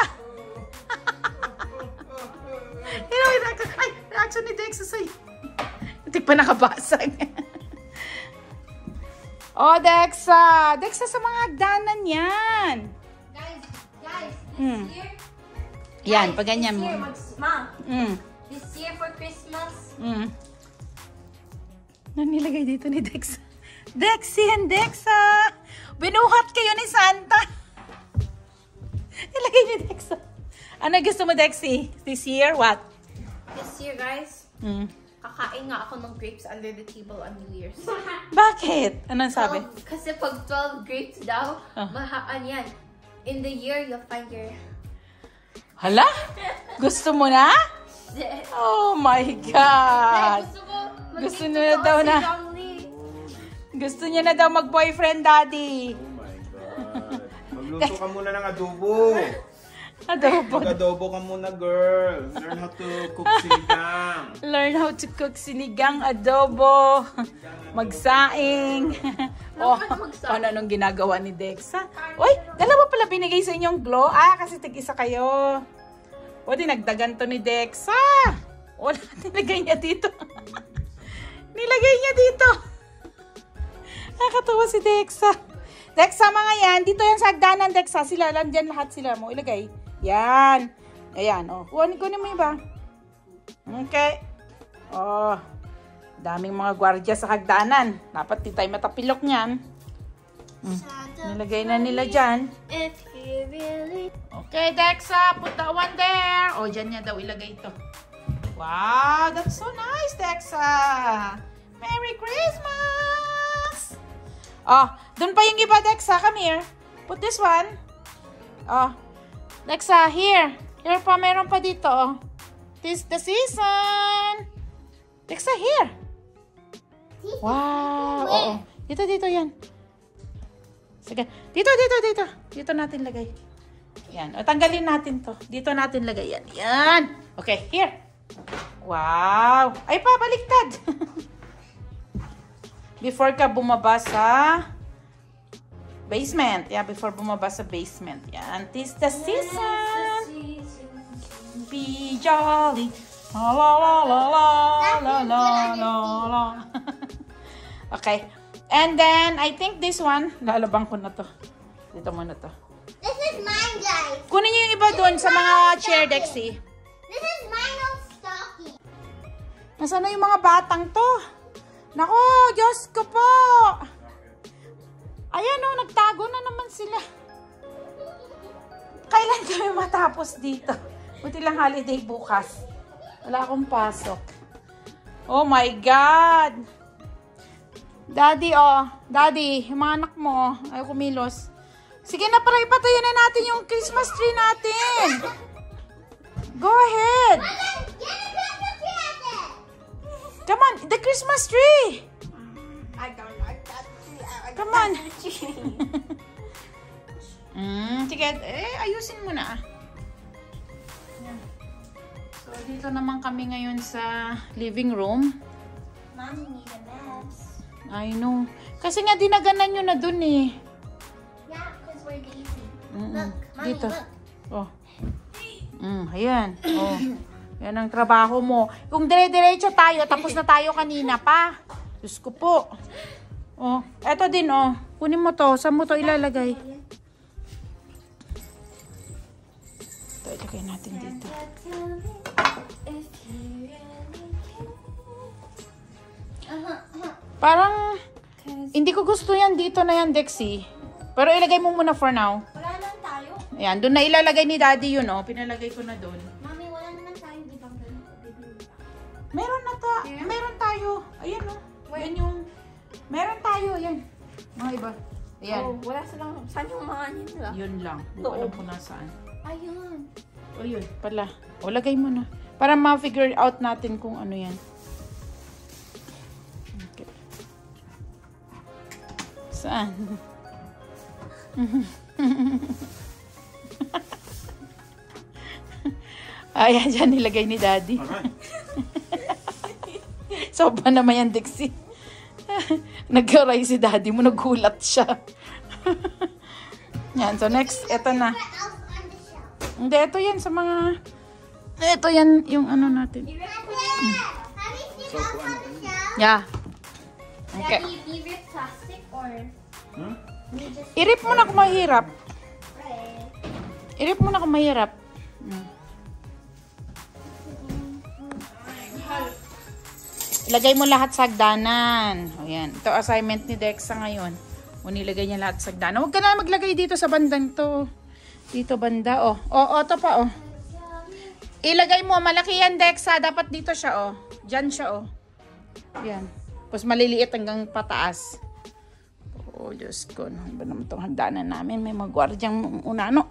Ay, reaction ni Dexa sa'yo. Hindi pa nakabasag. Oh, Dexa. Dexa sa mga hagdanan yan. Guys, Mm. this year, Yan, pag ganyan mo. this year for Christmas, Ano nilagay dito ni Dexa? Dexy and Dexa! Binuhat kayo ni Santa! Nilagay ni Dexa. Ano gusto mo, Dexy? This year, what? this year, guys, kakain nga ako ng grapes under the table on New Year's. Bakit? Anong sabi? Kasi pag 12 grapes daw, mahaan yan. In the year, you'll find your... Hala? Gusto mo na? Oh my God! Gusto niya na daw na. Gusto niya na daw mag-boyfriend, Daddy. Oh my God. Magluto ka muna ng adobo. Adobo. Mag-adobo ka muna, girl. Learn how to cook sinigang. Learn how to cook sinigang, adobo, magsaing. Oh, ano nung ginagawa ni Dexa? Uy, dalawa pala binigay sa inyong glow. Kasi tig-isa kayo. O, dinagdagan to ni Dexa. Wala, nilagay niya dito. Nilagay niya dito. Nakakatawa si Dexa. Dexa, mga yan. Dito yan sa hagdanan, Dexa. Sila lang dyan lahat sila mo. Ilagay. Yan. Ayan, oh. Kunin mo iba. Okay. Oh. Daming mga gwardiya sa hagdanan. Dapat di tayo matapilok niyan. Nilagay na nila dyan. If you really... Okay, Dexa. Put that one there. Oh, dyan niya daw ilagay ito. Wow, that's so nice, Dexa. Merry Christmas. Oh, dun pa yung iba, Dexa. Come here. Put this one. Oh. Dexa, here. Here pa, meron pa dito, oh. Tis the season. Dexa, here. Wow. Oo. Dito, yan. Sige. Dito. Dito natin lagay. Yan. O, tanggalin natin to. Dito natin lagay yan. Yan. Okay, here. Wow. Ay pa, baliktad. Before ka bumaba sa basement. Yeah, before bumaba sa basement. Yan. Tis the season. Be jolly. La la la la la la la la. Okay. And then, I think this one, lalabang ko na to. Dito muna to. This is mine, guys. Kunin niyo yung iba doon sa mga chair, Dexy. This is mine old stocking. Nasaan na yung mga batang to? Naku, Diyos ko po. Ayan o, nagtago na naman sila. Kailan kami matapos dito? Buti lang holiday bukas. Wala akong pasok. Oh my God. Daddy, oh. Daddy, yung mga anak mo, ayaw kumilos. Sige na, para ipatayo na natin yung Christmas tree natin. Go ahead. Come on, the Christmas tree. I don't like that tree. Come on. Sige, ayusin mo na. So, dito naman kami ngayon sa living room. Mommy need a mess. I know. Kasi nga dinaganan nyo na dun eh. Yeah, because we're lazy. Mm-mm. Look, Mommy, Dito. look. Oh. Ayan. Oh. Yan ang trabaho mo. Kung dire-diretso tayo, tapos na tayo kanina pa. Diyos ko po. Oh, eto din oh. Kunin mo to. Saan mo to ilalagay? Ito, ilagay natin dito. Parang, hindi ko gusto yan dito na yan, Dexy. Pero ilagay mo muna for now. Wala lang tayo. Ayan, doon na ilalagay ni Daddy yun, oh. Pinalagay ko na doon. Mami, wala naman tayong ibang Meron na to. Yeah. Meron tayo. Ayan, oh. Yan yung... Meron tayo, ayan. Mga iba. Ayan. Oh, wala silang... Saan yung mga nila? Yun lang. Hindi ko alam kung nasaan. Ayun. O yun, pala. O, lagay mo na. Para ma-figure out natin kung ano yan. Okay. Saan? Ayan, dyan nilagay ni Daddy. Soba naman yan, Dixie. Nag-aray si Daddy mo, nagulat siya. Yan, so next, eto na. Hindi, ito yan sa mga... Ito yan yung ano natin. Yeah. Okay. Daddy, do you rip plastic or... Hmm? you just... I-rip mo na kung mahirap. Right. I-rip mo na kung mahirap. Ilagay mo lahat sa hagdanan. O yan. Ito assignment ni Dexa ngayon. O nilagay niya lahat sa hagdanan. Huwag ka na maglagay dito sa bandang to. Dito banda. O, ito pa o. Ilagay mo. Malaki yan, Dexa. Dapat dito siya o. Diyan siya o. Yan. Tapos maliliit hanggang pataas. Oh, Diyos ko. Ano ba naman itong hagdanan namin? May mga gwardyang unano.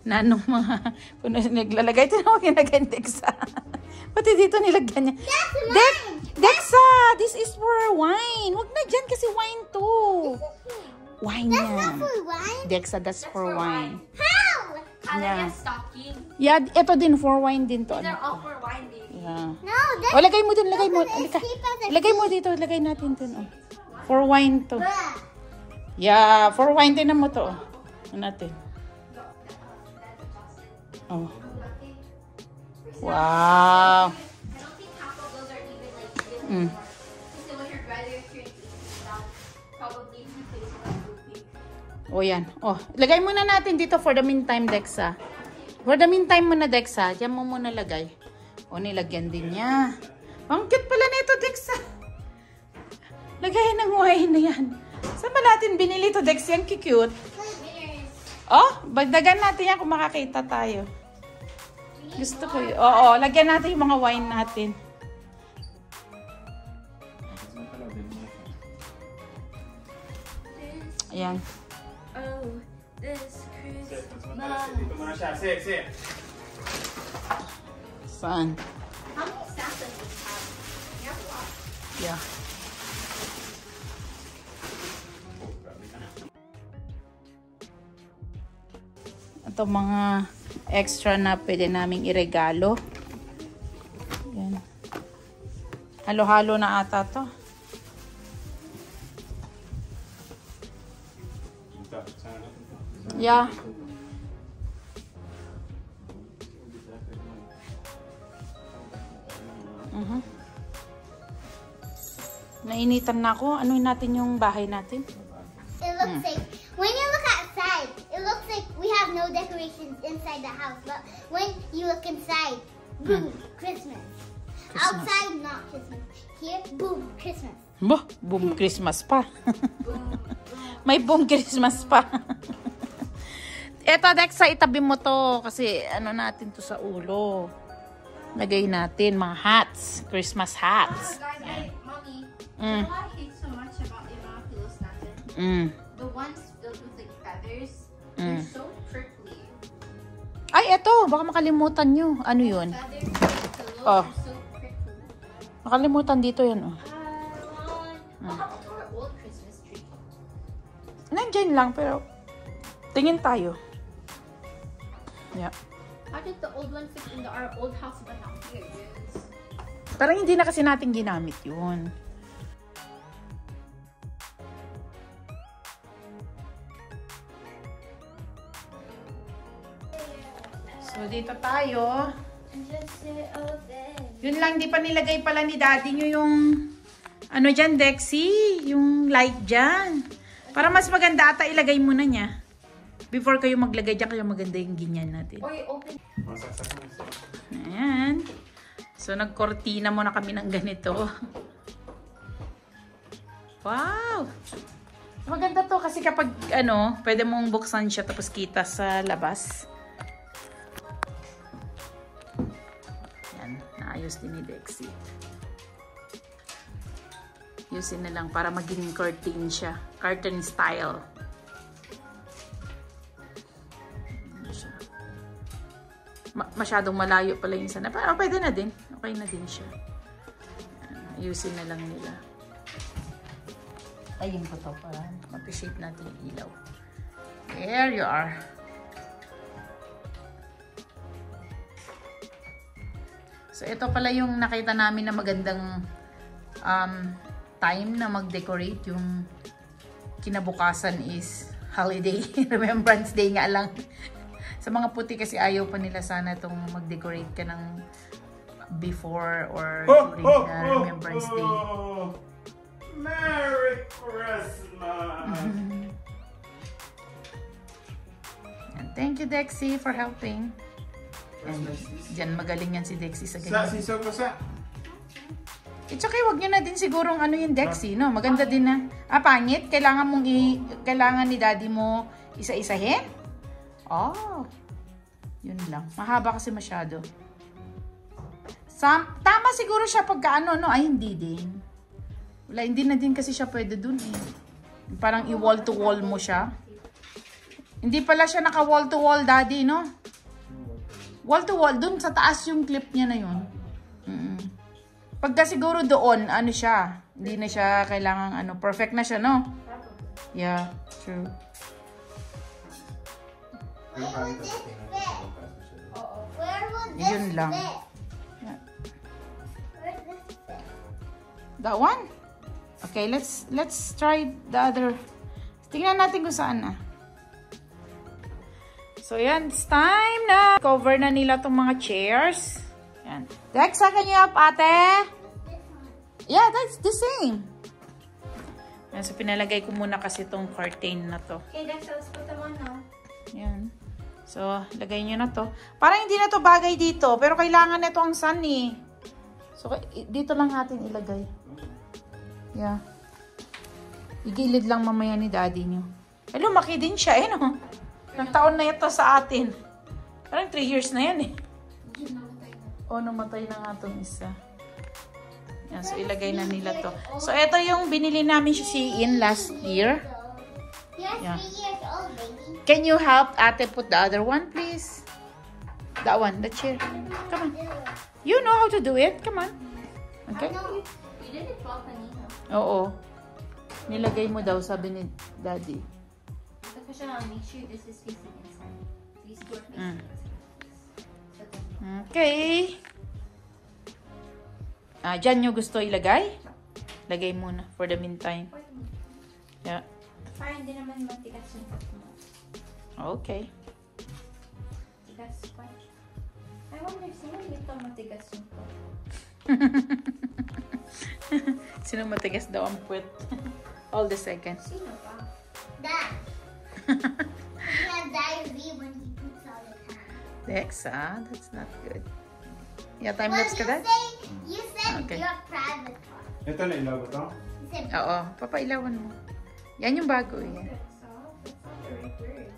Nanong mga... Kung naglalagay, ito na nilagay ni Dexa. Pati dito nilagyan niya. Dexa! This is for wine. Huwag na dyan kasi wine to. Wine That's yan. not for wine. Dexa, that's for wine. How? Yeah. stocking. Yeah, ito din for wine din to. They're all for wine, baby. Yeah. No, that's O, lagay mo din, lagay mo. That's Halika. as cheap as a Lagay mo dito, lagay natin dun. Oh. For wine to. bruh. Yeah, for wine din mo to. Ano natin? Oh. Wow. I don't think half of those are even like good. Mm. So when your brother turns 18, probably he plays with O yan. O, lagay muna natin dito for the meantime, Dexa. For the meantime muna, Dexa. Diyan mo muna lagay. O, nilagyan din niya. Ang cute pala nito, Dexa. Lagay ng wine na yan. Saan ba natin binili to, Dexa? Ang cute. Oh, bagdagan natin yan kung makakita tayo. Gusto ko yun. Oo, lagyan natin yung mga wine natin. Ayan. Oh, this Christmas. Dito muna siya. Sit. Saan? How many snacks does this have? You have a lot. Yeah. Ito mga extra na pwede naming iregalo. Yan. Halo-halo na ata to. Yeah. Nainitan na ako. Anuin natin yung bahay natin? It looks like, when you look outside, it looks like we have no decorations inside the house. But when you look inside, boom, Christmas. Outside, not Christmas. Here, boom, Christmas. Bah, boom Christmas pa. May boom Christmas pa. Eto, Dexa, itabi mo to. Kasi ano natin to sa ulo. Lagay natin mga hats. Christmas hats. Guys, Mommy, Mm. you know what I hate so much about the mga pillows natin? The ones filled with like feathers, they're so prickly. Ay, eto. Baka makalimutan nyo. Ano yun? Feathers pillows Oh. are so prickly. Makalimutan dito yun. Oh. What happened to our old Christmas tree? Nandyan lang, pero tingin tayo. Yeah. How did the old one fit in our old house but not here? Parang hindi na kasi natin ginamit yun. So, dito tayo. Yun lang, di pa nilagay pala ni Daddy nyo yung ano dyan, Dexy? Yung light dyan. Para mas maganda ata ilagay muna niya. Before kayo maglagay dyan, kaya maganda yung ganyan natin. Oy, open. Ayan. So, nagkortina muna kami ng ganito. Wow! Maganda to kasi kapag ano, pwede mong buksan siya tapos kita sa labas. Yan, naayos din ni Dexy. Yusin na lang para maging curtain siya. Curtain style. Masyadong malayo pala yung sana. Pero pwede na din. Okay na din siya. Ayusin na lang nila. Ayun ko to para ma-appreciate natin yung ilaw. There you are. So ito pala yung nakita namin na magandang time na mag-decorate. Yung kinabukasan is holiday. Remembrance Day nga lang. Sa mga puti kasi ayaw pa nila sana itong mag-decorate ka ng before or during Remembrance Day. Merry Christmas! And thank you, Dexy, for helping. And dyan magaling yan si Dexy sa ganyan. Sa siso ko sa. It's okay, wag nyo na din sigurong ano yung Dexy, no? Maganda din na. Pangit? Kailangan ni daddy mo isa-isahin? Oh, yun lang. Mahaba kasi masyado. Tama siguro siya pagka ano, no? Ay, hindi din. Wala, hindi na din kasi siya pwede dun eh. Parang i-wall to wall mo siya. Hindi pala siya naka-wall to wall, daddy, no? Wall to wall, dun sa taas yung clip niya na yun. Pagka siguro doon, ano siya, hindi na siya kailangan, ano, perfect na siya, no? Yeah, true. Where will this fit? Where will this Yun lang. fit? Yeah. Where does this fit? That one? Okay, let's try the other. Tingnan natin kung saan na. So, yan. It's time na. Cover na nila itong mga chairs. Yan. Dexa, can you help, ate? Yeah, that's the same. Yan. So, pinalagay ko muna kasi itong curtain na to. Okay, Dexa, let's put them on now. Yan. So, lagay nyo na to. Parang hindi na to bagay dito. Pero kailangan na ito ang sun eh. So, dito lang natin ilagay. Yeah. Igilid lang mamaya ni daddy nyo. Eh, lumaki din siya eh, no? Nagtaon na ito sa atin. Parang 3 years na yan eh. Oh, namatay na nga itong isa. Yan, so ilagay na nila to. So, ito yung binili namin si Shein last year. You're 3 years old, baby. Can you help ate put the other one, please? That one, the chair. Come on. You know how to do it. Come on. Okay? You did it well, kanina. Oo. Nilagay mo daw, sabi ni daddy. Make sure this is facing inside. These two are facing inside. Okay. Dyan nyo gusto ilagay? Lagay muna for the meantime. Yeah. Para hindi naman matigas yung pot mo. Okay. Tigas pa. I wonder if sino dito matigas yung pot. Sino matigas daw ang puwet? All the seconds. Sino pa? Dad. He has diarrhea when he poops all the time. Dexa, that's not good. Yeah, time Well, lapse ka dad? you said Okay. your private part. Ito na ilaw ko to. You said Oo, papailawan mo. Yan yung bago eh. That's not the right word.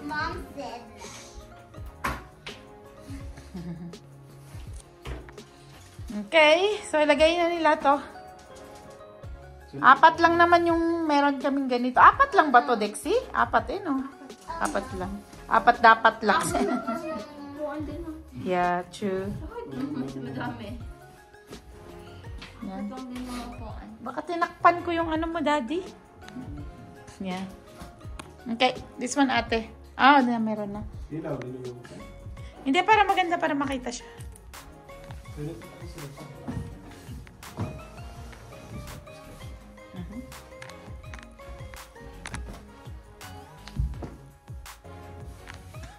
Mom said that. Okay, so ilagay na nila to. 4 lang naman yung meron kaming ganito. 4 lang ba to, Dexy? 4 eh, no? 4 lang. 4 dapat lang. Buwan din mo. Yeah, true. Madami. Yan. Buwan din mga upuan. Baka tinakpan ko yung ano mo, daddy. Yeah. Okay, this one ate. Meron na. Ilaw, ilaw ko. Hindi, para maganda, para makita siya.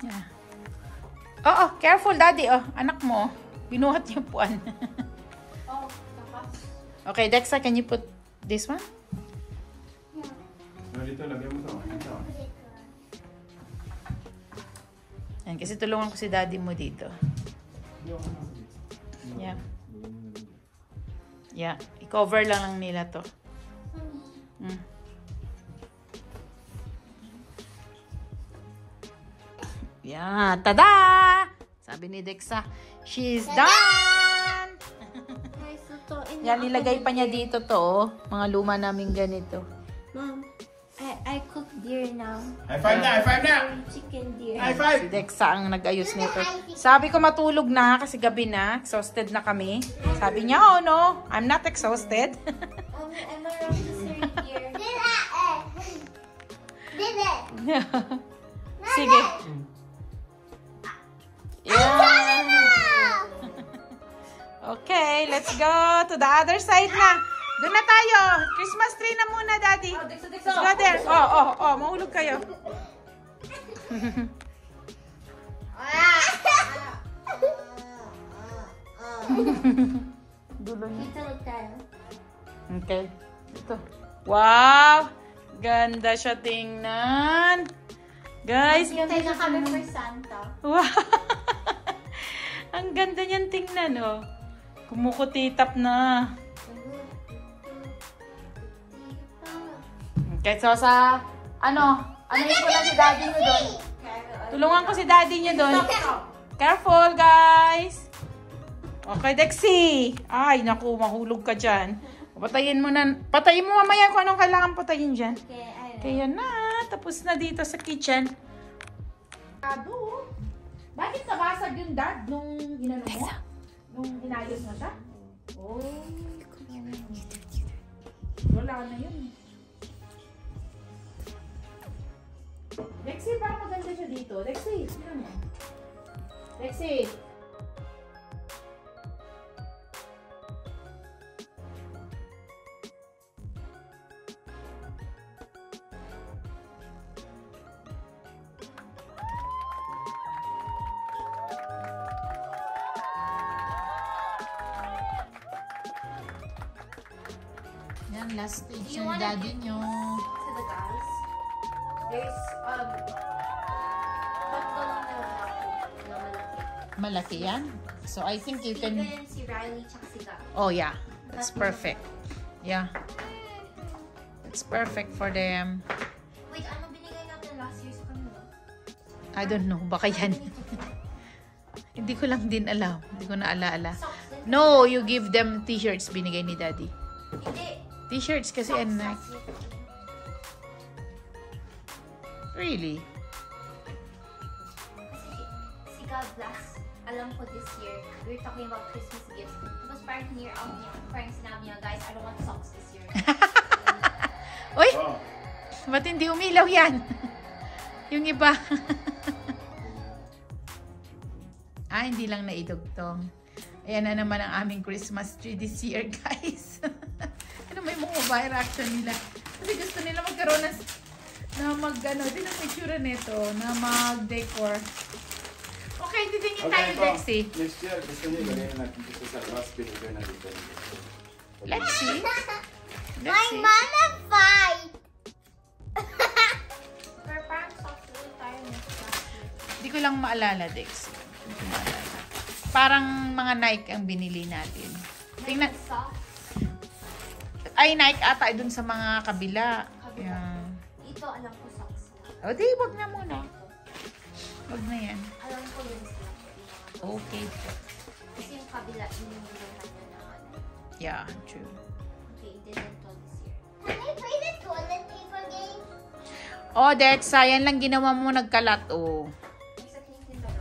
Yeah. Oo, careful daddy. Oh, anak mo. Binuhat yung puan. Oh, takas. Okay, Dexa, can you put this one? Dito, lagyan mo to. Ito. Yan, kasi tulungan ko si daddy mo dito. Yeah. Yeah, i-cover lang nila to. Yan. Tada! Sabi ni Dexa, she's done! Guys, ito. Yan, nilagay pa niya dito to. Oh. Mga luma namin ganito. Mom, I cook deer now. High five na! High five na! Chicken deer. High five! Si Dexa ang nag-ayos nito. Sabi ko matulog na kasi gabi na. Exhausted na kami. Sabi niya, oh no, I'm not exhausted. I'm a rotisserie deer. Did it. Sige. Yeah. Okay, let's go to the other side na. Doon na tayo. Christmas tree na muna, Daddy. Let's go there. Oh, mahulog kayo. Dulo niya. Dito lang tayo. Okay. Ito. Wow! Ganda siya tingnan. Guys, ganda Tayo siya na kami tingnan. for Santa. Wow! Ang ganda niyan tingnan, oh. Kumukutitap na. Okay, so sa, ano yung ko na si daddy nyo doon? Tulungan ko si daddy nyo doon. Careful, guys! Okay, Dexy! Ay, naku, mahulog ka dyan. Patayin mo mamaya kung anong kailangan patayin dyan. Kaya na, tapos na dito sa kitchen. Bakit nabasag yung dad nung inano mo? Nung inayos mo siya? Oh. Wala na yun. Dexy, parang maganda siya dito. Dexy, sino mo? Dexy! Yan, last stage ng daddy nyo. To the guys. There's, tatlo lang na malaki. Malaki yan. So, I think you Ito can... yan si Riley tsaka si Gab. Oh, yeah. That's perfect. Yeah. It's perfect for them. Wait, ano binigay natin last year sa kanila? I don't know. Baka yan. Hindi ko lang din alam. Hindi ko na alaala. Socks din? No, you give them t-shirts binigay ni daddy. Hindi. T-shirts kasi Socks ano. last year. Really? Kasi si Gab last, alam ko this year, we were talking about Christmas gifts. Tapos parang near out niya, parang sinabi niya, guys, I don't want socks this year. Uy! Oh. Ba't hindi umilaw yan? Yung iba. Hindi lang naidugtong. Ayan na naman ang aming Christmas tree this year, guys. May mga fire action nila. Kasi gusto nila magkaroon din ang picture nito, na mag-decor. Okay, titingin tayo, Dexy. Next year, gusto niyo gawin natin dito sa class, pinigyan natin dito. Let's see. My mama fight. Pero parang socks ulit tayo next last year. Hindi ko lang maalala, Dexy. Hindi ko maalala. Parang mga Nike ang binili natin. Tingnan. Socks. Ay, Nike ata dun sa mga kabila. Yan. Ito, alam ko socks. O, di, wag na muna. Wag na yan. Alam ko yun sila. Okay. Kasi yung kabila, ininulohan nyo na ano. Yeah, true. Okay, didn't tell this year. Can we play the toilet paper game? Oh, Dexa, yan lang ginawa mo, nagkalat, oh. Next, I think din lang.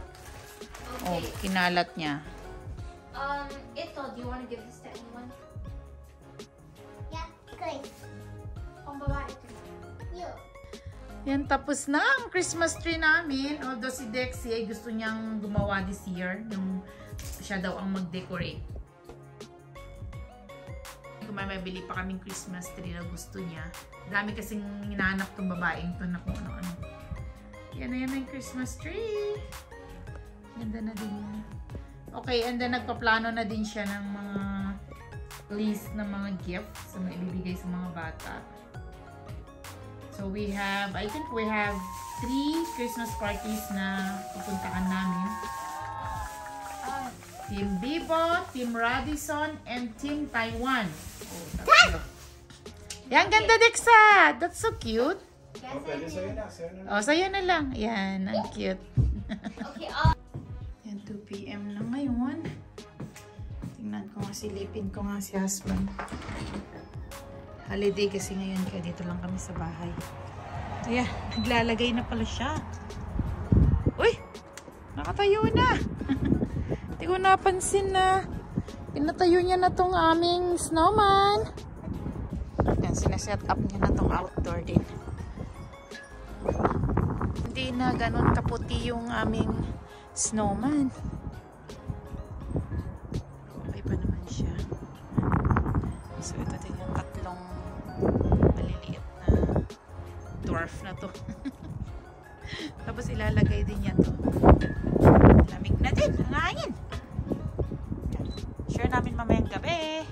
Oh, Okay. kinalat niya. Ito, do you want to give this to anyone? Yeah, good. Pang babae ito. You. Yan, tapos na ang Christmas tree namin. Although si Dexy ay gusto niyang gumawa this year. Yung siya daw ang mag-decorate. Kung may mabili pa kaming Christmas tree na gusto niya. Dami kasing hinahanap tong babaeng to na kung ano-ano. Yan na yung Christmas tree. Ganda na din yan. Okay, and then nagpaplano na din siya ng mga list ng mga gifts na maibibigay sa mga bata. So we have, I think we have 3 Christmas parties na pupuntahan namin. Team Bibo, Team Radisson, and Team Taiwan. Oh, tatlo. Yan, ganda, Dexa! That's so cute. Yes, Pwede sa'yo na, sa'yo na. Oh, sa'yo na lang. Yan, ang cute. Okay, Yan, 2 PM na ngayon. Tingnan ko nga, silipin ko nga si husband. Holiday kasi ngayon, kaya dito lang kami sa bahay. Ayan, naglalagay na pala siya. Uy! Nakatayo na! Hindi ko napansin na pinatayo niya na tong aming snowman. Yan, sineset up niya na tong outdoor din. Hindi na ganun kaputi yung aming snowman. Okay pa naman siya. So ito din yung tatlong maliliit na dwarf na to. Tapos ilalagay din niya to. Lamig na din ang hangin. Share namin mamayang gabi.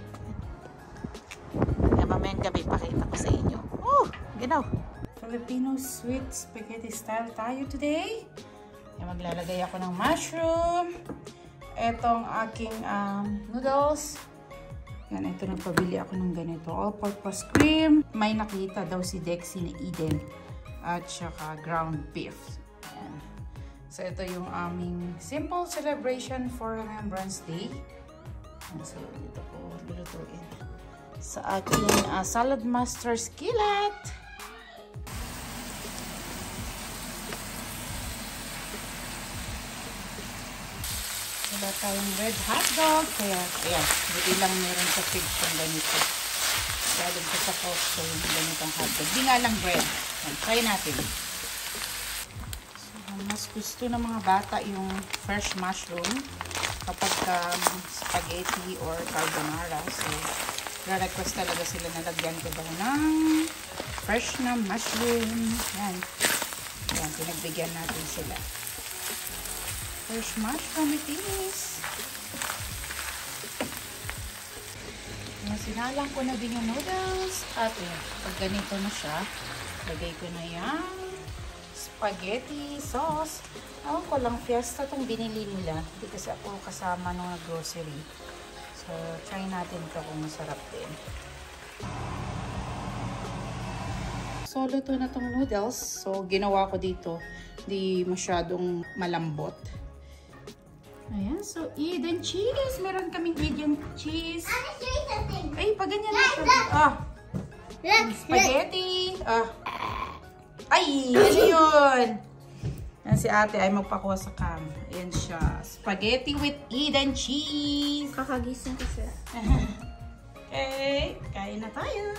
Mamayang gabi pakita ko sa inyo. Oh, ginaw. Filipino sweet spaghetti style tayo today. Maglalagay ako ng mushroom. Etong aking noodles. Yan, ito nagpabili ako ng ganito. All-purpose cream. May nakita daw si Dexy na Eden. At saka ground beef. Yan. So, ito yung aming simple celebration for Remembrance Day. Yan, so, dito ko lulutuin. Sa aking salad master skillet. Wala tayong red hotdog. Kaya, ayan, buti lang meron sa fridge yung ganito. Galing ko sa Costco yung ganitong hotdog. Di nga lang bread. Ayan, try natin. So, mas gusto ng mga bata yung fresh mushroom kapag spaghetti or carbonara. So, request talaga sila na lagyan ko daw ng fresh na mushroom. Yan. Yan, pinagbigyan natin sila. Fresh mushroom it is. Yan, sinalang ko na din yung noodles. At yan, pag ganito na siya, lagay ko na yung spaghetti sauce. Ewan ko lang, fiesta itong binili nila. Hindi kasi ako kasama nung grocery. So, try natin ito kung masarap din. So, luto na itong noodles. So, ginawa ko dito. Di masyadong malambot. Ayan. So, Eden cheese. Meron kaming Eden cheese. Ay, pag ganyan na siya. Ah. Spaghetti. Ah. Ay, ano yun? Yan si ate ay magpakuha sa cam. Ayan siya. Spaghetti with Eden cheese. Kakagising kasi. Okay, kain na tayo.